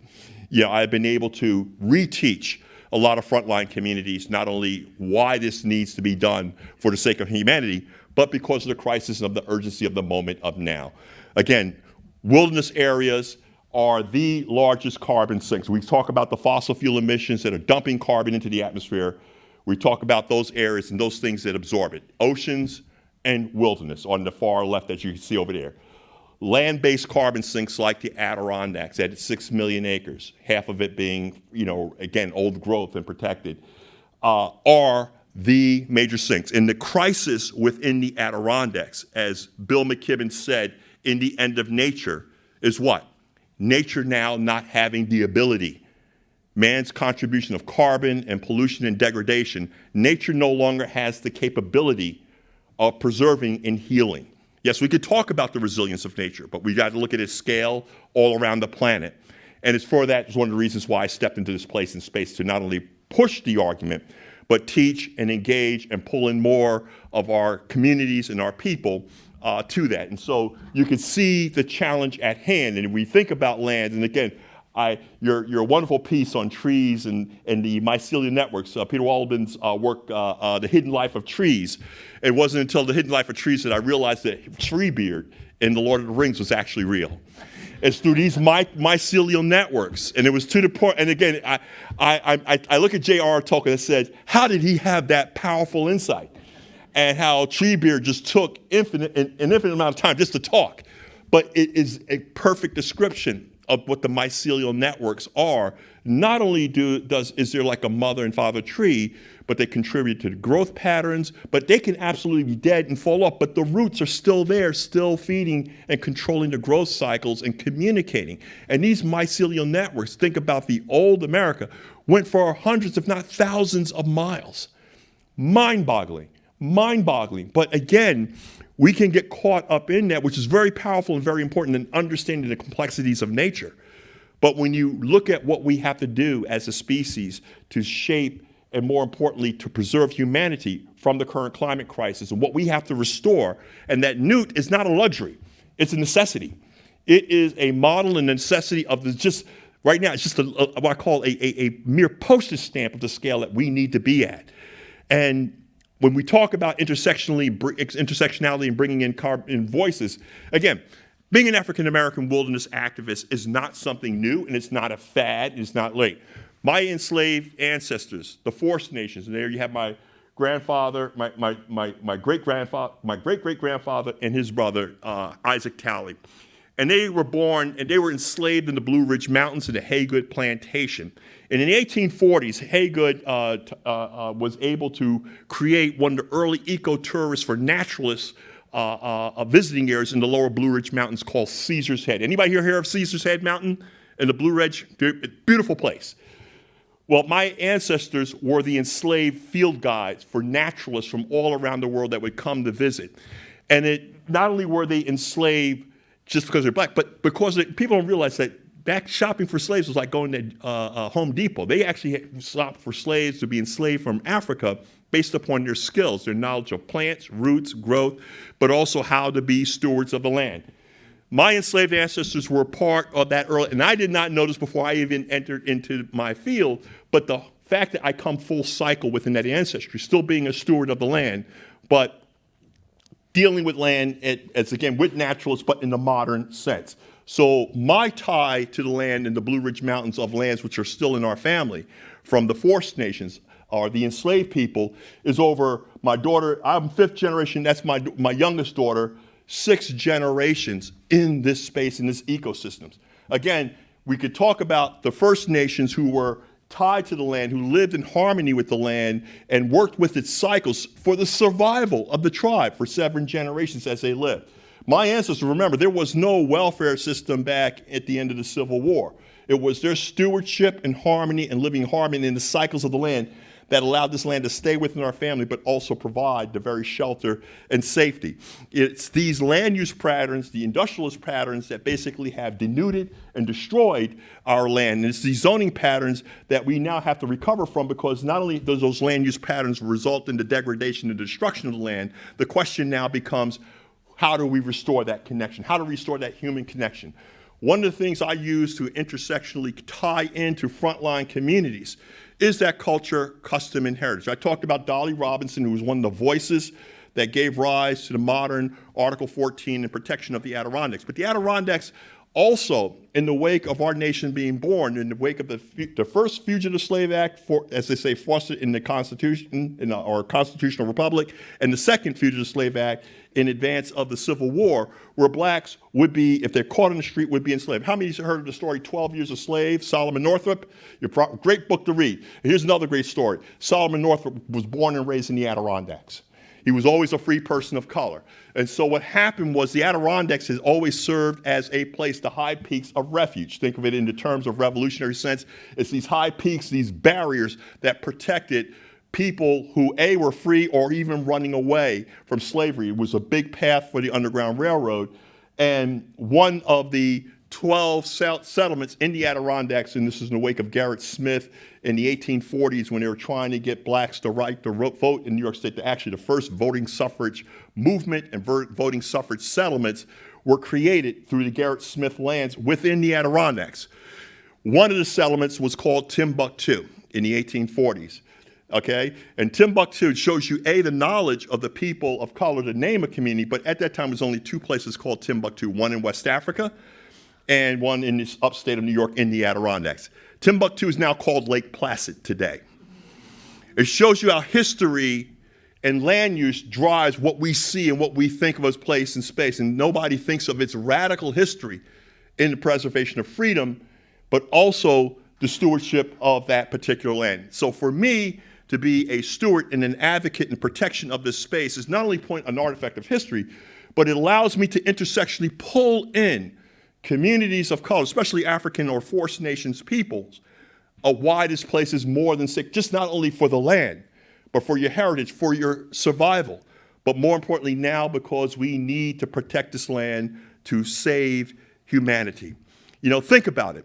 I've been able to reteach a lot of frontline communities not only why this needs to be done for the sake of humanity, but because of the crisis and of the urgency of the moment of now. Again, wilderness areas are the largest carbon sinks. We talk about the fossil fuel emissions that are dumping carbon into the atmosphere. We talk about those areas and those things that absorb it. Oceans and wilderness on the far left that you can see over there. Land-based carbon sinks like the Adirondacks at 6 million acres, half of it being, again, old growth and protected, are the major sinks. And the crisis within the Adirondacks, as Bill McKibben said in The End of Nature, is what? Nature now not having the ability. Man's contribution of carbon and pollution and degradation, nature no longer has the capability of preserving and healing. Yes, we could talk about the resilience of nature, but we got to look at its scale all around the planet. And it's for that, it's one of the reasons why I stepped into this place and space to not only push the argument, but teach and engage and pull in more of our communities and our people to that. And so you can see the challenge at hand. And we think about land, and again, your wonderful piece on trees and the mycelial networks, Peter Waldman's work, The Hidden Life of Trees. It wasn't until The Hidden Life of Trees that I realized that Treebeard in The Lord of the Rings was actually real. It's through these mycelial networks. And it was to the point, and again, I look at J.R.R. Tolkien and said, how did he have that powerful insight? And how Treebeard just took an infinite amount of time just to talk. But it is a perfect description of what the mycelial networks are. Not only is there like a mother and father tree, but they contribute to the growth patterns, but they can absolutely be dead and fall off, but the roots are still there, still feeding and controlling the growth cycles and communicating. And these mycelial networks, think about the old America, went for hundreds, if not thousands of miles. Mind-boggling. But again, we can get caught up in that, which is very powerful and very important in understanding the complexities of nature. But when you look at what we have to do as a species to shape and more importantly, to preserve humanity from the current climate crisis and what we have to restore, and that newt is not a luxury, it's a necessity. It is a model and necessity of right now, it's just what I call a mere postage stamp of the scale that we need to be at. And when we talk about intersectionality and bringing in voices, again, being an African-American wilderness activist is not something new, and it's not a fad, and it's not late. My enslaved ancestors, the First Nations, and there you have my grandfather, my great-great-grandfather, and his brother, Isaac Talley. And they were born, and they were enslaved in the Blue Ridge Mountains in the Haygood Plantation. And in the 1840s, Haygood was able to create one of the early eco-tourists for naturalists visiting areas in the lower Blue Ridge Mountains called Caesar's Head. Anybody here hear of Caesar's Head Mountain in the Blue Ridge? Beautiful place. Well, my ancestors were the enslaved field guides for naturalists from all around the world that would come to visit. And not only were they enslaved just because they're black, but because people don't realize that back shopping for slaves was like going to Home Depot. They actually shopped for slaves to be enslaved from Africa based upon their skills, their knowledge of plants, roots, growth, but also how to be stewards of the land. My enslaved ancestors were part of that early, and I did not know this before I even entered into my field, but the fact that I come full cycle within that ancestry, still being a steward of the land, but dealing with land as again, with naturalists, but in the modern sense. So my tie to the land in the Blue Ridge Mountains of lands which are still in our family, from the First Nations, or the enslaved people, is over my daughter. I'm fifth generation, that's my youngest daughter, 6 generations in this space, in this ecosystems. Again, we could talk about the First Nations who were tied to the land, who lived in harmony with the land and worked with its cycles for the survival of the tribe for 7 generations as they lived. My ancestors, remember, there was no welfare system back at the end of the Civil War. It was their stewardship and harmony and living harmony in the cycles of the land that allowed this land to stay within our family, but also provide the very shelter and safety. It's these land use patterns, the industrialist patterns, that basically have denuded and destroyed our land. And it's these zoning patterns that we now have to recover from, because not only does those land use patterns result in the degradation and destruction of the land, the question now becomes, how do we restore that connection? How to restore that human connection? One of the things I use to intersectionally tie into frontline communities is that culture, custom, and heritage. I talked about Dolly Robinson, who was one of the voices that gave rise to the modern Article 14 and protection of the Adirondacks. But the Adirondacks also, in the wake of our nation being born, in the wake of the first Fugitive Slave Act, as they say, fostered in the Constitution, in our constitutional republic, and the second Fugitive Slave Act in advance of the Civil War, where blacks would be, if they're caught on the street, would be enslaved. How many of you have heard of the story 12 Years a Slave, Solomon Northup? Great book to read. And here's another great story. Solomon Northup was born and raised in the Adirondacks. He was always a free person of color. And so what happened was the Adirondacks has always served as a place, the high peaks of refuge. Think of it in the terms of revolutionary sense. It's these high peaks, these barriers that protected people who, A, were free or even running away from slavery. It was a big path for the Underground Railroad. And one of the 12 settlements in the Adirondacks, and this is in the wake of Garrett Smith in the 1840s, when they were trying to get blacks the right to vote in New York State, actually the first voting suffrage movement and voting suffrage settlements were created through the Garrett Smith lands within the Adirondacks. One of the settlements was called Timbuktu in the 1840s. Okay, and Timbuktu shows you, A, the knowledge of the people of color to name a community, but at that time, there was only two places called Timbuktu, one in West Africa and one in the upstate of New York in the Adirondacks. Timbuktu is now called Lake Placid today. It shows you how history and land use drives what we see and what we think of as place and space, and nobody thinks of its radical history in the preservation of freedom, but also the stewardship of that particular land. So for me, to be a steward and an advocate in protection of this space is not only an artifact of history, but it allows me to intersectionally pull in communities of color, especially African or First Nations peoples, of why this place is more than sick, just not only for the land, but for your heritage, for your survival, but more importantly now because we need to protect this land to save humanity. You know, think about it.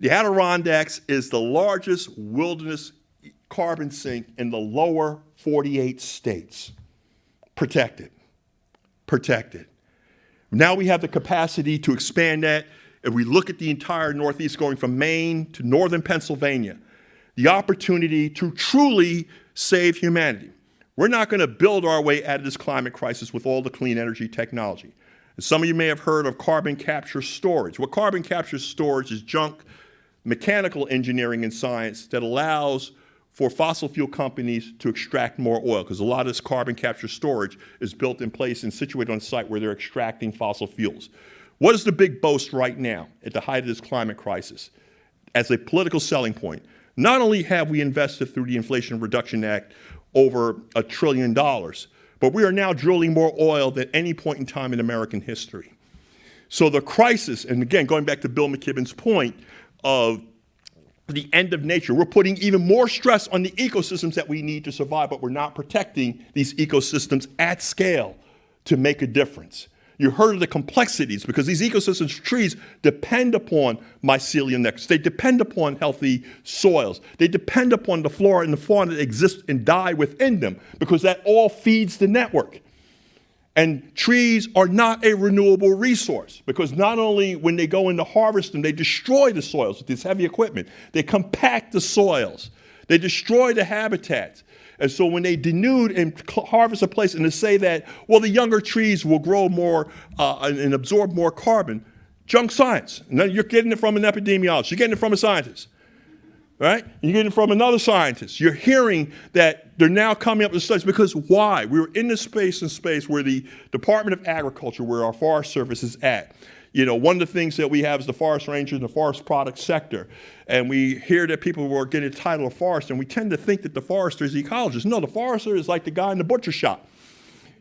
The Adirondacks is the largest wilderness carbon sink in the lower 48 states. Protected. Protected. Now we have the capacity to expand that. If we look at the entire Northeast going from Maine to northern Pennsylvania, the opportunity to truly save humanity. We're not going to build our way out of this climate crisis with all the clean energy technology. And some of you may have heard of carbon capture storage. What carbon capture storage is junk mechanical engineering and science that allows for fossil fuel companies to extract more oil, because a lot of this carbon capture storage is built in place and situated on site where they're extracting fossil fuels. What is the big boast right now at the height of this climate crisis? As a political selling point, not only have we invested through the Inflation Reduction Act over $1 trillion, but we are now drilling more oil than any point in time in American history. So the crisis, and again, going back to Bill McKibben's point of the end of nature, we're putting even more stress on the ecosystems that we need to survive, but we're not protecting these ecosystems at scale to make a difference. You heard of the complexities, because these ecosystems, trees, depend upon mycelium nexus. They depend upon healthy soils. They depend upon the flora and the fauna that exist and die within them, because that all feeds the network. And trees are not a renewable resource, because not only when they go in to harvest them, they destroy the soils with this heavy equipment. They compact the soils. They destroy the habitats. And so when they denude and harvest a place, and to say that, well, the younger trees will grow more and absorb more carbon, junk science. And you're getting it from an epidemiologist. You're getting it from a scientist. Right? You're getting it from another scientist. You're hearing that they're now coming up with studies, because why? We were in this space where the Department of Agriculture, where our Forest Service is at. You know, one of the things that we have is the forest rangers and the forest product sector. And we hear that people were getting the title of forester, and we tend to think that the forester is the ecologist. No, the forester is like the guy in the butcher shop.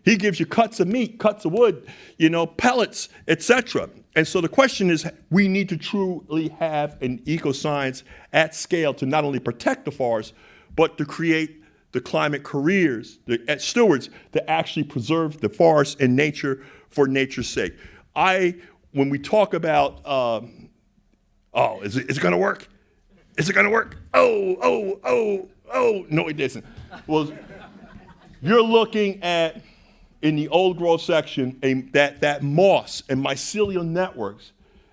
He gives you cuts of meat, cuts of wood, you know, pellets, etc. And so the question is, we need to truly have an eco-science at scale to not only protect the forest, but to create the climate careers, as stewards, to actually preserve the forest and nature for nature's sake. When we talk about, is it going to work? Is it going to work? Oh, no, it isn't. Well, you're looking at, in the old growth section, that moss and mycelial networks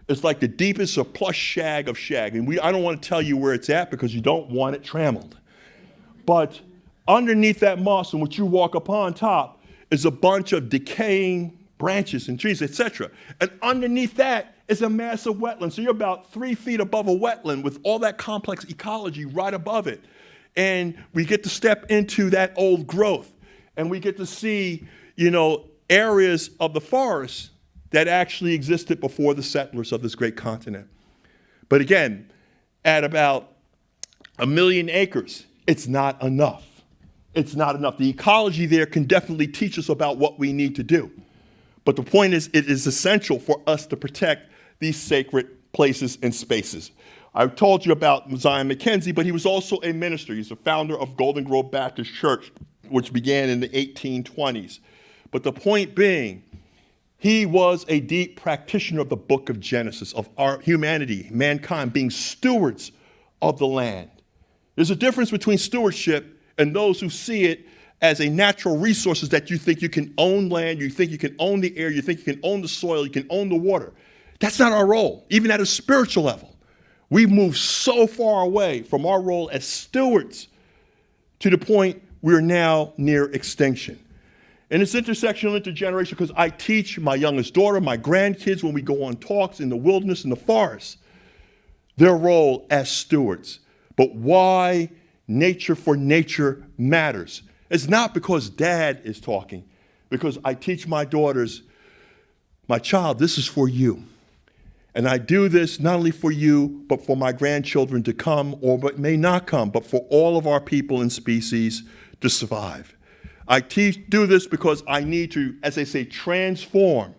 is like the deepest or plush shag of shag. And I don't want to tell you where it's at because you don't want it trammeled. But underneath that moss and what you walk upon top is a bunch of decaying branches and trees, etc. And underneath that is a massive wetland. So you're about 3 feet above a wetland with all that complex ecology right above it. And we get to step into that old growth. And we get to see, areas of the forest that actually existed before the settlers of this great continent. But again, at about 1 million acres, it's not enough. It's not enough. The ecology there can definitely teach us about what we need to do. But the point is, it is essential for us to protect these sacred places and spaces. I told you about Zion McKenzie, but he was also a minister. He's the founder of Golden Grove Baptist Church, which began in the 1820s. But the point being, he was a deep practitioner of the book of Genesis, of our humanity, mankind being stewards of the land. There's a difference between stewardship and those who see it as a natural resources that you think you can own land, you think you can own the air, you think you can own the soil, you can own the water. That's not our role, even at a spiritual level. We've moved so far away from our role as stewards to the point we're now near extinction. And it's intersectional, intergenerational, because I teach my youngest daughter, my grandkids, when we go on talks in the wilderness, in the forest, their role as stewards. But why nature for nature matters. It's not because dad is talking, because I teach my daughters, my child, this is for you. And I do this not only for you, but for my grandchildren to come, or but may not come, but for all of our people and species to survive. I do this because I need to, as they say, transform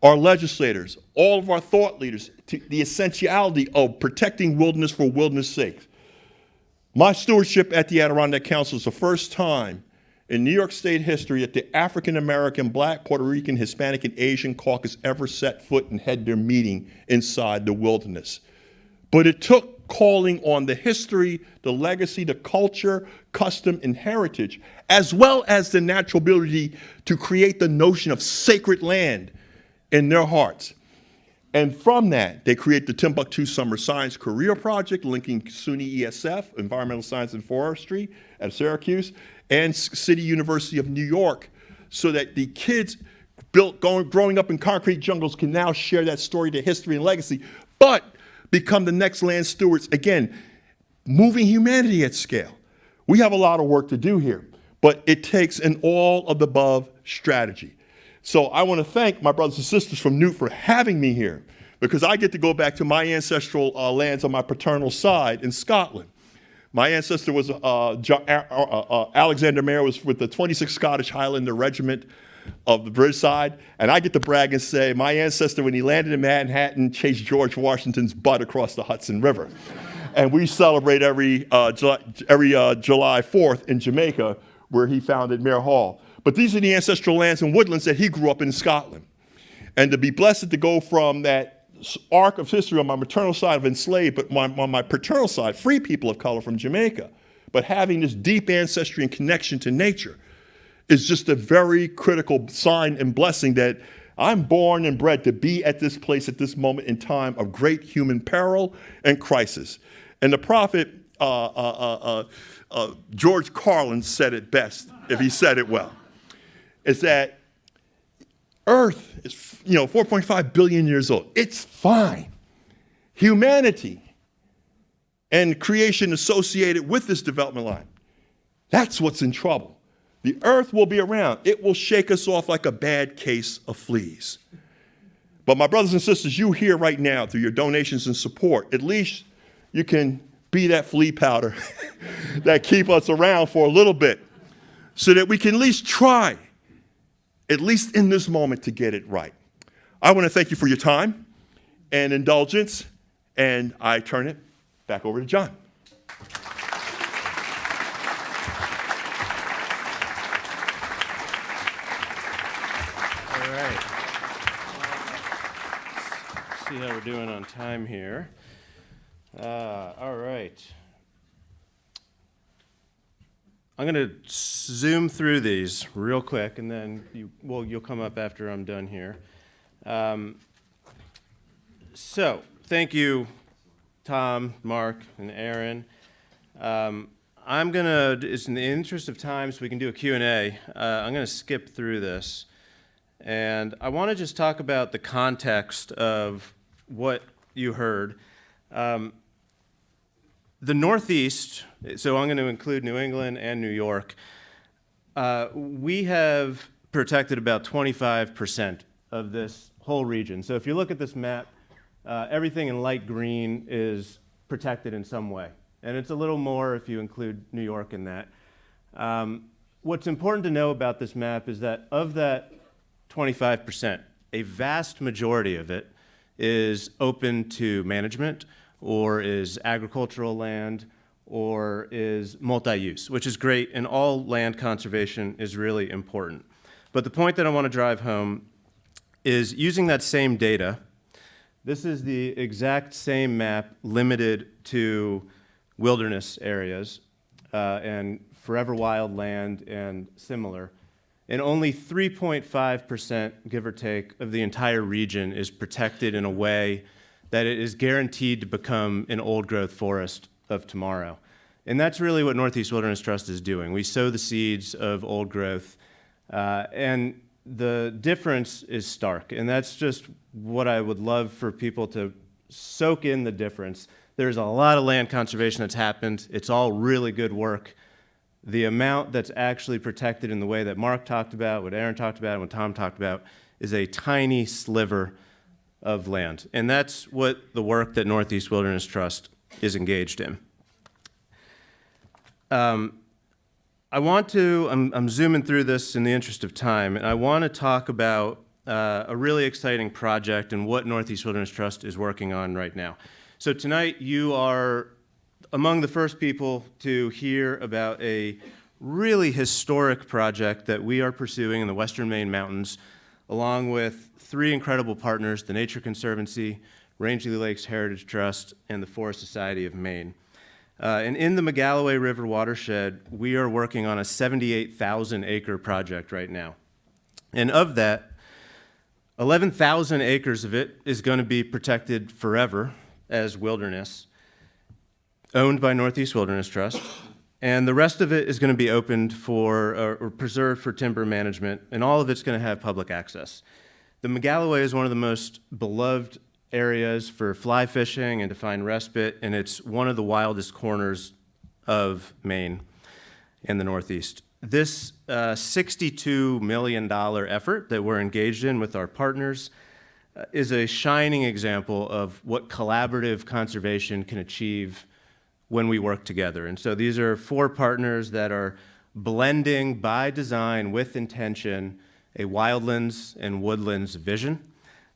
our legislators, all of our thought leaders, to the essentiality of protecting wilderness for wilderness' sake. My stewardship at the Adirondack Council is the first time in New York State history that the African American, Black, Puerto Rican, Hispanic, and Asian caucus ever set foot and had their meeting inside the wilderness. But it took calling on the history, the legacy, the culture, custom, and heritage, as well as the natural ability to create the notion of sacred land in their hearts. And from that, they create the Timbuktu Summer Science Career Project, linking SUNY ESF, Environmental Science and Forestry at Syracuse, and City University of New York, so that the kids growing up in concrete jungles can now share that story, the history and legacy, but become the next land stewards, again, moving humanity at scale. We have a lot of work to do here, but it takes an all of the above strategy. So I want to thank my brothers and sisters from Newt for having me here, because I get to go back to my ancestral lands on my paternal side in Scotland. My ancestor was, Alexander Mair was with the 26th Scottish Highlander Regiment of the British side, and I get to brag and say my ancestor, when he landed in Manhattan, chased George Washington's butt across the Hudson River. And we celebrate every July 4th in Jamaica, where he founded Mair Hall. But these are the ancestral lands and woodlands that he grew up in Scotland. And to be blessed to go from that arc of history on my maternal side of enslaved, but on my paternal side, free people of color from Jamaica, but having this deep ancestry and connection to nature is just a very critical sign and blessing that I'm born and bred to be at this place at this moment in time of great human peril and crisis. And the prophet George Carlin said it best, if he said it well, is that Earth is 4.5 billion years old. It's fine. Humanity and creation associated with this development line, that's what's in trouble. The Earth will be around. It will shake us off like a bad case of fleas. But my brothers and sisters, you here right now through your donations and support, at least you can be that flea powder that keep us around for a little bit so that we can at least try, at least in this moment, to get it right. I want to thank you for your time and indulgence, and I turn it back over to Jon. we're doing on time here. All right. I'm going to zoom through these real quick, and then you'll come up after I'm done here. So, thank you, Tom, Mark, and Aaron. I'm going to, it's in the interest of time, so we can do a Q&A. I'm going to skip through this. And I want to just talk about the context of what you heard. The Northeast, so I'm going to include New England and New York, we have protected about 25% of this whole region. So if you look at this map, everything in light green is protected in some way. And it's a little more if you include New York in that. What's important to know about this map is that of that 25%, a vast majority of it is open to management, or is agricultural land, or is multi-use, which is great, and all land conservation is really important. But the point that I want to drive home is using that same data, this is the exact same map limited to wilderness areas and forever wild land and similar. And only 3.5%, give or take, of the entire region is protected in a way that it is guaranteed to become an old-growth forest of tomorrow. And that's really what Northeast Wilderness Trust is doing. We sow the seeds of old growth, and the difference is stark. And that's just what I would love for people to soak in the difference. There's a lot of land conservation that's happened. It's all really good work. The amount that's actually protected in the way that Mark talked about, what Aaron talked about, and what Tom talked about, is a tiny sliver of land. And that's what the work that Northeast Wilderness Trust is engaged in. I'm zooming through this in the interest of time, and I want to talk about a really exciting project and what Northeast Wilderness Trust is working on right now. So tonight you are among the first people to hear about a really historic project that we are pursuing in the Western Maine Mountains, along with three incredible partners, the Nature Conservancy, Rangeley Lakes Heritage Trust, and the Forest Society of Maine. And in the Megalloway River watershed, we are working on a 78,000 acre project right now. And of that, 11,000 acres of it is going to be protected forever as wilderness, owned by Northeast Wilderness Trust, and the rest of it is going to be opened for, or preserved for timber management, and all of it's going to have public access. The Megalloway is one of the most beloved areas for fly fishing and to find respite, and it's one of the wildest corners of Maine and the Northeast. This $62 million effort that we're engaged in with our partners is a shining example of what collaborative conservation can achieve when we work together. And so these are four partners that are blending by design with intention a wildlands and woodlands vision.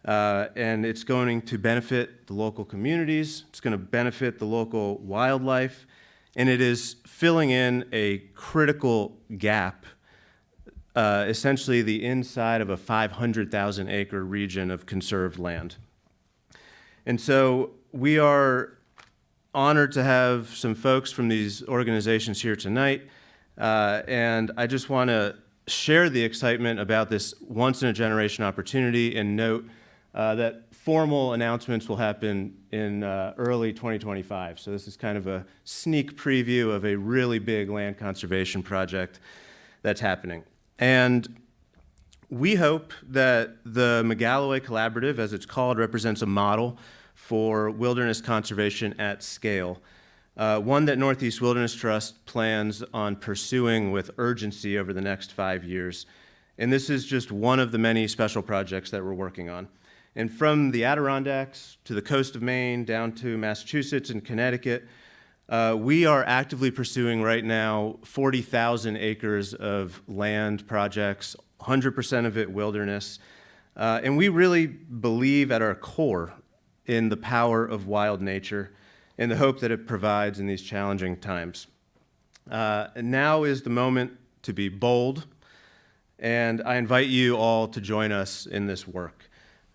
And it's going to benefit the local communities, it's going to benefit the local wildlife, and it is filling in a critical gap, essentially the inside of a 500,000 acre region of conserved land. And so we are honored to have some folks from these organizations here tonight, and I just want to share the excitement about this once-in-a-generation opportunity and note that formal announcements will happen in early 2025. So this is kind of a sneak preview of a really big land conservation project that's happening. And we hope that the Megalloway Collaborative, as it's called, represents a model for wilderness conservation at scale, one that Northeast Wilderness Trust plans on pursuing with urgency over the next 5 years. And this is just one of the many special projects that we're working on. And from the Adirondacks to the coast of Maine down to Massachusetts and Connecticut, we are actively pursuing right now 40,000 acres of land projects, 100% of it wilderness. And we really believe at our core in the power of wild nature and the hope that it provides in these challenging times. And now is the moment to be bold, and I invite you all to join us in this work.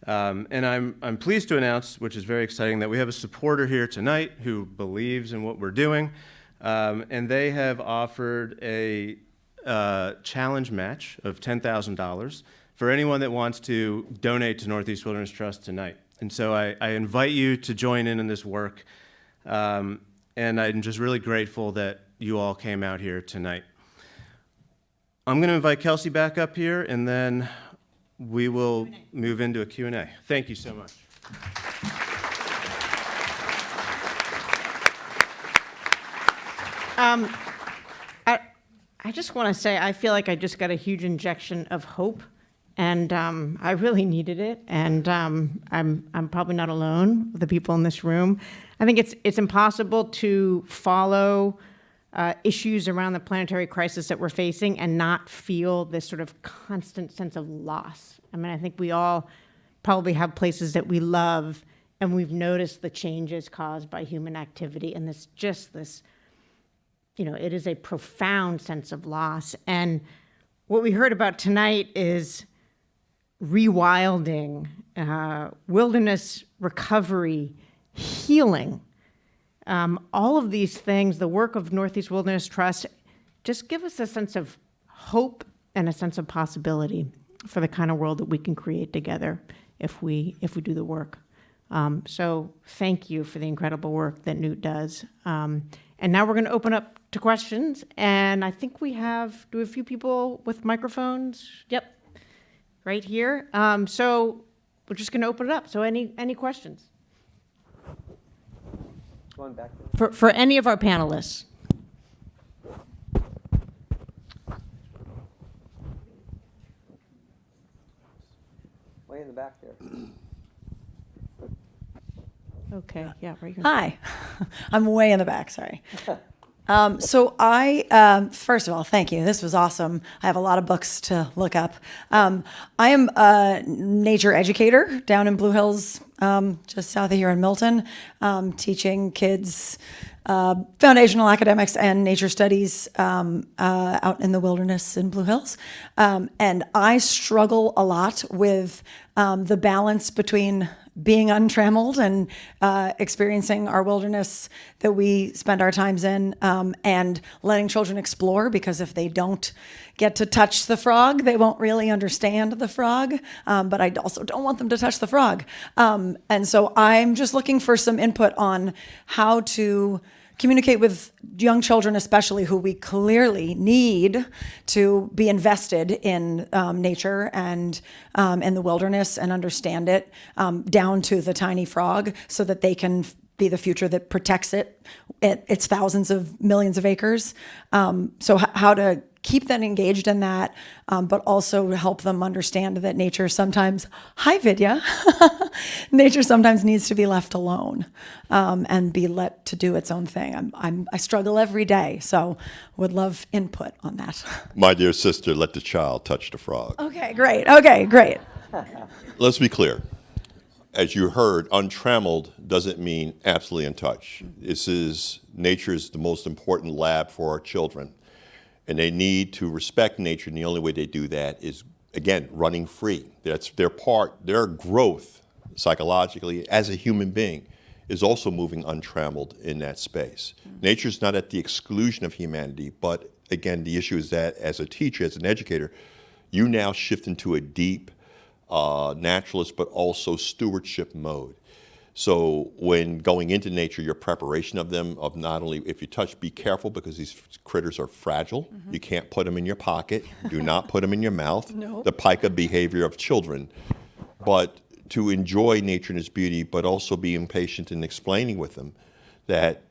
And I'm pleased to announce, which is very exciting, that we have a supporter here tonight who believes in what we're doing. And they have offered a challenge match of $10,000 for anyone that wants to donate to Northeast Wilderness Trust tonight. And so I invite you to join in this work. And I'm just really grateful that you all came out here tonight. I'm going to invite Kelsey back up here, and then we will move into a Q&A. Thank you so much. I just want to say I feel like I just got a huge injection of hope, and I really needed it. And I'm probably not alone with the people in this room. I think it's impossible to follow issues around the planetary crisis that we're facing and not feel this sort of constant sense of loss. I mean, I think we all probably have places that we love, and we've noticed the changes caused by human activity, and this, it is a profound sense of loss. And what we heard about tonight is rewilding, wilderness recovery, healing. All of these things, the work of Northeast Wilderness Trust, just give us a sense of hope and a sense of possibility for the kind of world that we can create together if we do the work. So thank you for the incredible work that Newt does. And now we're going to open up to questions. And I think do we have a few people with microphones? Yep, right here. So we're just going to open it up. So any questions? Going back there. For any of our panelists. Way in the back there. Okay, yeah, right here. Hi, I'm way in the back, sorry. So I, first of all, thank you. This was awesome. I have a lot of books to look up. I am a nature educator down in Blue Hills, just south of here in Milton, teaching kids foundational academics and nature studies out in the wilderness in Blue Hills. And I struggle a lot with the balance between being untrammeled and experiencing our wilderness that we spend our times in, and letting children explore, because if they don't get to touch the frog, they won't really understand the frog. But I also don't want them to touch the frog. And so I'm just looking for some input on how to communicate with young children, especially, who we clearly need to be invested in nature and in the wilderness and understand it down to the tiny frog, so that they can be the future that protects it. It's thousands of millions of acres. So how to keep them engaged in that, but also help them understand that nature sometimes, hi Vidya, nature sometimes needs to be left alone and be let to do its own thing. I struggle every day, so would love input on that. My dear sister, let the child touch the frog. Okay, great. Let's be clear. As you heard, untrammeled doesn't mean absolutely untouched. Nature is the most important lab for our children. And they need to respect nature, and the only way they do that is, again, running free. That's their growth psychologically as a human being is also moving untrammeled in that space. Nature's not at the exclusion of humanity, but again, the issue is that as a teacher, as an educator, you now shift into a deep naturalist, but also stewardship mode. So when going into nature, your preparation of them, of not only, if you touch, be careful, because these critters are fragile. Mm-hmm. You can't put them in your pocket. Do not put them in your mouth. No. The pica behavior of children. But to enjoy nature and its beauty, but also being patient and explaining with them that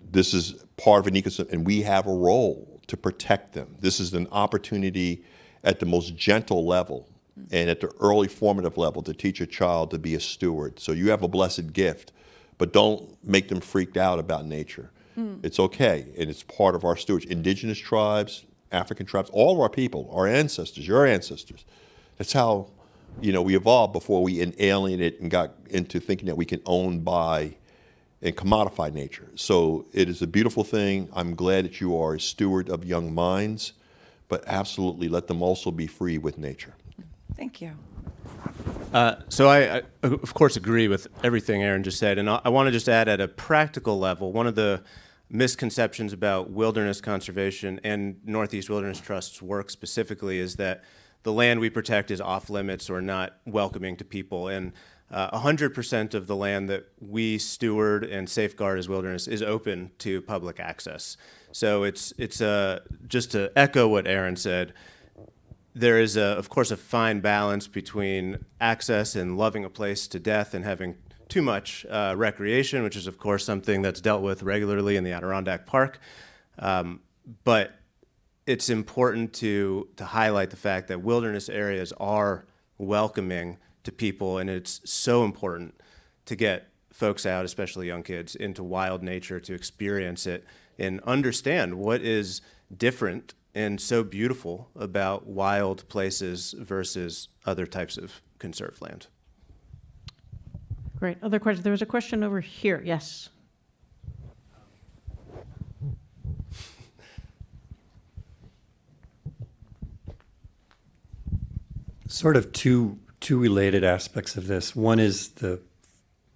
this is part of an ecosystem and we have a role to protect them. This is an opportunity at the most gentle level and at the early formative level to teach a child to be a steward. So you have a blessed gift, but don't make them freaked out about nature. It's okay, and it's part of our stewardship. Indigenous tribes, African tribes, all of our people, our ancestors, your ancestors. That's how, we evolved before we alienated and got into thinking that we can own, buy, and commodify nature. So it is a beautiful thing. I'm glad that you are a steward of young minds, but absolutely let them also be free with nature. Thank you. So I, of course, agree with everything Aaron just said, and I want to just add at a practical level, one of the misconceptions about wilderness conservation and Northeast Wilderness Trust's work specifically is that the land we protect is off limits or not welcoming to people, and 100% of the land that we steward and safeguard as wilderness is open to public access. So it's just to echo what Aaron said, there is, of course, a fine balance between access and loving a place to death and having too much recreation, which is, of course, something that's dealt with regularly in the Adirondack Park. But it's important to highlight the fact that wilderness areas are welcoming to people, and it's so important to get folks out, especially young kids, into wild nature to experience it and understand what is different and so beautiful about wild places versus other types of conserved land. Great. Other questions? There was a question over here. Yes. Sort of two related aspects of this. One is the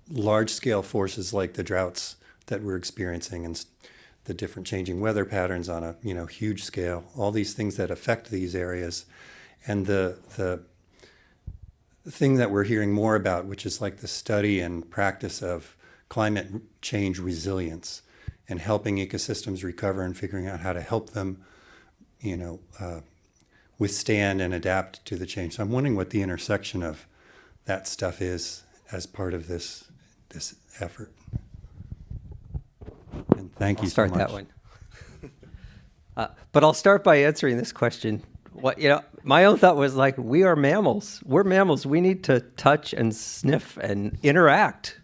large-scale forces like the droughts that we're experiencing and the different changing weather patterns on a huge scale. All these things that affect these areas, and the thing that we're hearing more about, which is like the study and practice of climate change resilience and helping ecosystems recover and figuring out how to help them, withstand and adapt to the change. So I'm wondering what the intersection of that stuff is as part of this effort. And thank you so much. I'll start that one. But I'll start by answering this question. My own thought was like, we are mammals. We're mammals. We need to touch and sniff and interact,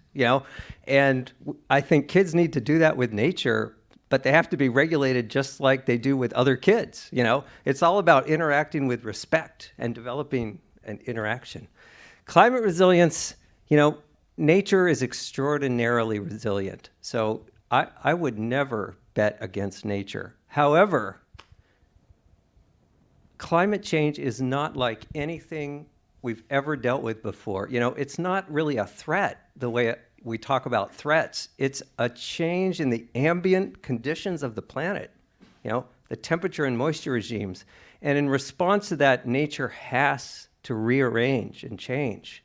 and I think kids need to do that with nature, but they have to be regulated just like they do with other kids. It's all about interacting with respect and developing an interaction. Climate resilience, nature is extraordinarily resilient. So I would never bet against nature. However, climate change is not like anything we've ever dealt with before. It's not really a threat the way we talk about threats. It's a change in the ambient conditions of the planet, the temperature and moisture regimes. And in response to that, nature has to rearrange and change.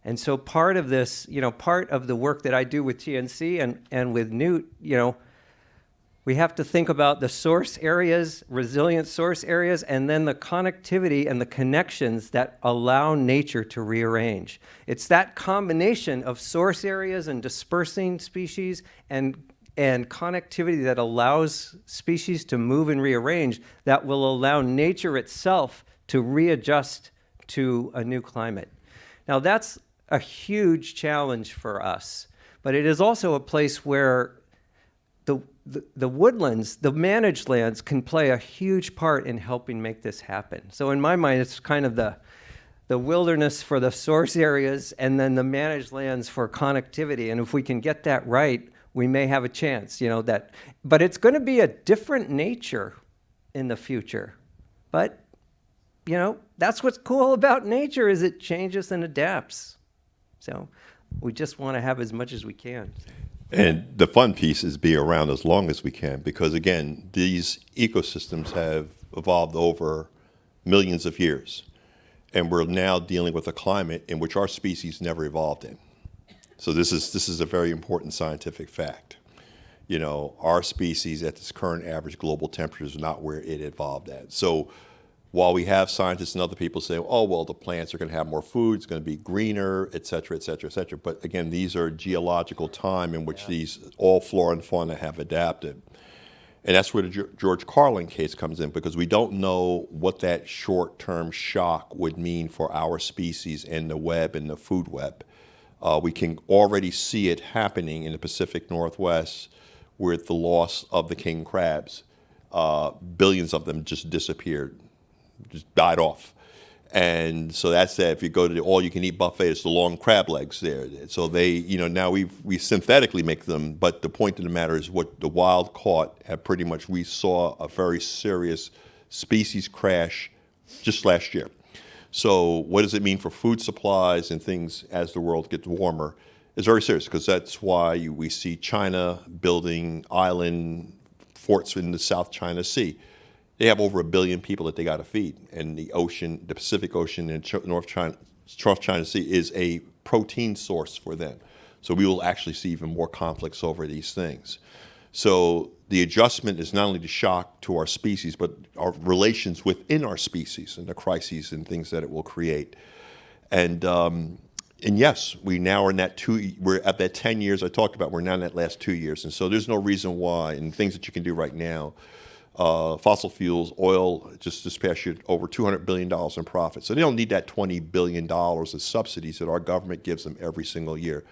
And so part of this, part of the work that I do with TNC and with Newt, we have to think about the source areas, resilient source areas, and then the connectivity and the connections that allow nature to rearrange. It's that combination of source areas and dispersing species and connectivity that allows species to move and rearrange that will allow nature itself to readjust to a new climate. Now, that's a huge challenge for us, but it is also a place where the woodlands, the managed lands, can play a huge part in helping make this happen. So in my mind, it's kind of the wilderness for the source areas and then the managed lands for connectivity. And if we can get that right, we may have a chance, but it's going to be a different nature in the future. But, that's what's cool about nature, is it changes and adapts. So we just want to have as much as we can. And the fun piece is be around as long as we can, because again, these ecosystems have evolved over millions of years. And we're now dealing with a climate in which our species never evolved in. So this is a very important scientific fact. Our species at this current average global temperature is not where it evolved at. So while we have scientists and other people say, oh, well, the plants are going to have more food, it's going to be greener, et cetera, et cetera, et cetera. But again, these are geological time in which all flora and fauna have adapted. And that's where the George Carlin case comes in, because we don't know what that short-term shock would mean for our species and the web and the food web. We can already see it happening in the Pacific Northwest with the loss of the king crabs. Billions of them just disappeared, just died off. And so that's that. If you go to the all-you-can-eat buffet, it's the long crab legs there. So they, now we synthetically make them, but the point of the matter is what the wild caught had pretty much, we saw a very serious species crash just last year. So what does it mean for food supplies and things as the world gets warmer? It's very serious, because that's why we see China building island forts in the South China Sea. They have over 1 billion people that they got to feed, and the ocean, the Pacific Ocean and North China Sea is a protein source for them. So we will actually see even more conflicts over these things. So the adjustment is not only the shock to our species, but our relations within our species and the crises and things that it will create. And yes, we now are in that we're at that 10 years I talked about, we're now in that last 2 years. And so there's no reason why, and things that you can do right now, fossil fuels, oil, just this past year, over $200 billion in profit. So they don't need that $20 billion of subsidies that our government gives them every single year.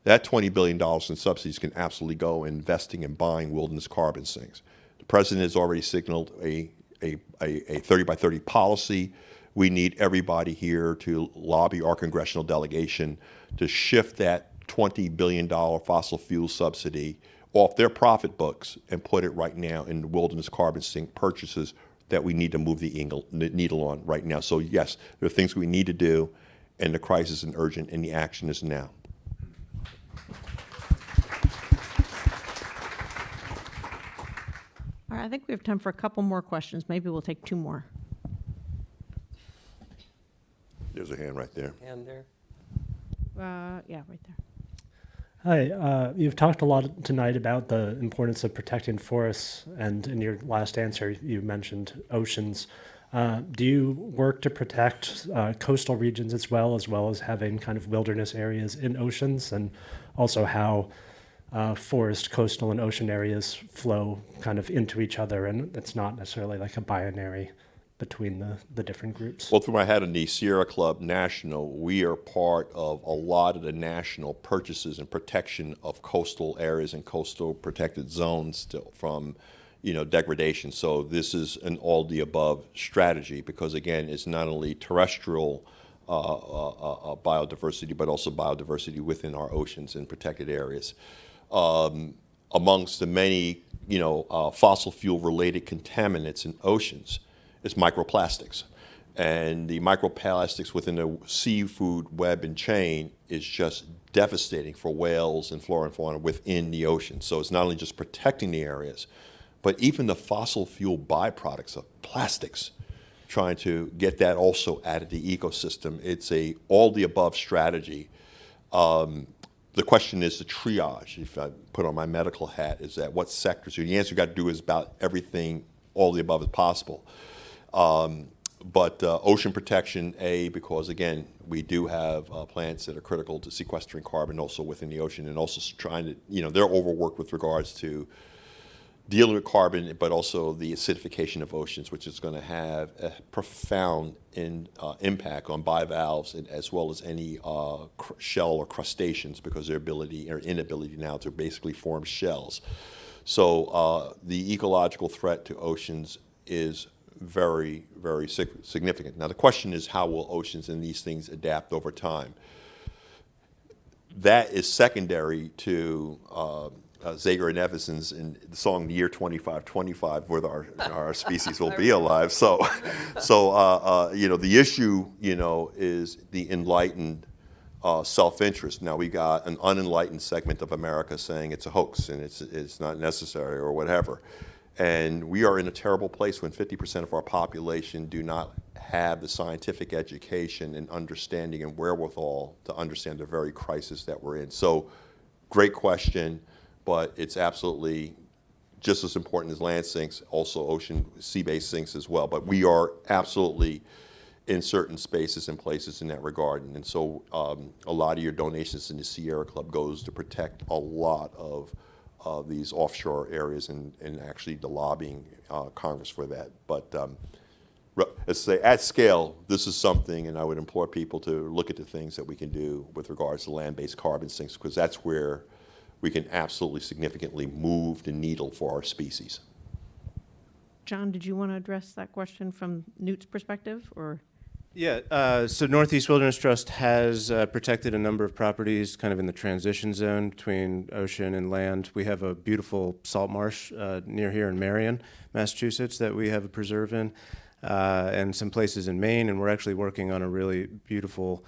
That $20 billion in subsidies can absolutely go investing and buying wilderness carbon sinks. The president has already signaled a 30 by 30 policy. We need everybody here to lobby our congressional delegation to shift that $20 billion fossil fuel subsidy off their profit books and put it right now in the wilderness carbon sink purchases that we need to move the needle on right now. So yes, there are things we need to do, and the crisis is urgent, and the action is now. All right, I think we have time for a couple more questions. Maybe we'll take 2 more. There's a hand right there. Hand there. Yeah, right there. Hi, you've talked a lot tonight about the importance of protecting forests, and in your last answer, you mentioned oceans. Do you work to protect coastal regions as well as having kind of wilderness areas in oceans, and also how forest, coastal, and ocean areas flow kind of into each other, and it's not necessarily like a binary between the different groups? Well, through my hat in the Sierra Club National, we are part of a lot of the national purchases and protection of coastal areas and coastal protected zones from, degradation. So this is an all-the-above strategy, because again, it's not only terrestrial biodiversity, but also biodiversity within our oceans and protected areas. Amongst the many, fossil fuel-related contaminants in oceans is microplastics. And the microplastics within the seafood web and chain is just devastating for whales and flora and fauna within the ocean. So it's not only just protecting the areas, but even the fossil fuel byproducts of plastics, trying to get that also out of the ecosystem. It's a all-the-above strategy. The question is the triage. If I put on my medical hat, is that what sectors? The answer you got to do is about everything, all the above as possible. But ocean protection, because again, we do have plants that are critical to sequestering carbon also within the ocean, and also trying to, they're overworked with regards to dealing with carbon, but also the acidification of oceans, which is going to have a profound impact on bivalves, as well as any shell or crustaceans, because their ability or inability now to basically form shells. So the ecological threat to oceans is very, very significant. Now the question is, how will oceans and these things adapt over time? That is secondary to Zager and Evanson's in the song "The Year 2525," where our species will be alive. So the issue, is the enlightened self-interest. Now we got an unenlightened segment of America saying it's a hoax and it's not necessary or whatever. And we are in a terrible place when 50% of our population do not have the scientific education and understanding and wherewithal to understand the very crisis that we're in. So, great question, but it's absolutely just as important as land sinks, also ocean sea-based sinks as well. But we are absolutely in certain spaces and places in that regard. And so a lot of your donations in the Sierra Club goes to protect a lot of these offshore areas and actually the lobbying Congress for that. But let's say at scale, this is something, and I would implore people to look at the things that we can do with regards to land-based carbon sinks, because that's where we can absolutely significantly move the needle for our species. John, did you want to address that question from Newt's perspective, or? Yeah, so Northeast Wilderness Trust has protected a number of properties kind of in the transition zone between ocean and land. We have a beautiful salt marsh near here in Marion, Massachusetts, that we have a preserve in. and some places in Maine, and we're actually working on a really beautiful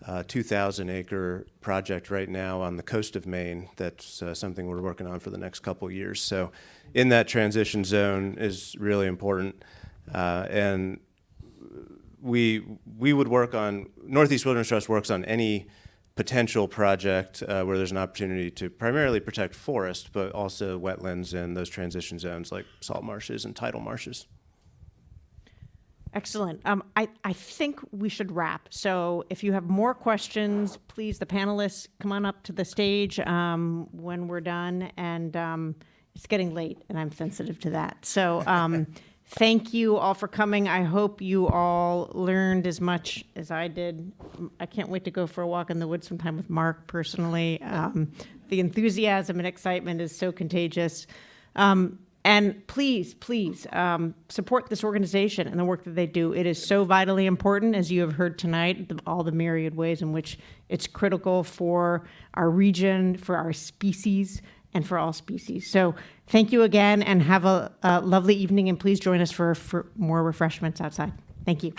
2,000-acre project right now on the coast of Maine. That's something we're working on for the next couple years. So in that transition zone is really important. And we would work on, Northeast Wilderness Trust works on any potential project where there's an opportunity to primarily protect forest, but also wetlands and those transition zones like salt marshes and tidal marshes. Excellent. I think we should wrap. So if you have more questions, please, the panelists, come on up to the stage when we're done. And it's getting late, and I'm sensitive to that. So thank you all for coming. I hope you all learned as much as I did. I can't wait to go for a walk in the woods sometime with Mark personally. The enthusiasm and excitement is so contagious. And please, please support this organization and the work that they do. It is so vitally important, as you have heard tonight, all the myriad ways in which it's critical for our region, for our species, and for all species. So thank you again, and have a lovely evening, and please join us for more refreshments outside. Thank you.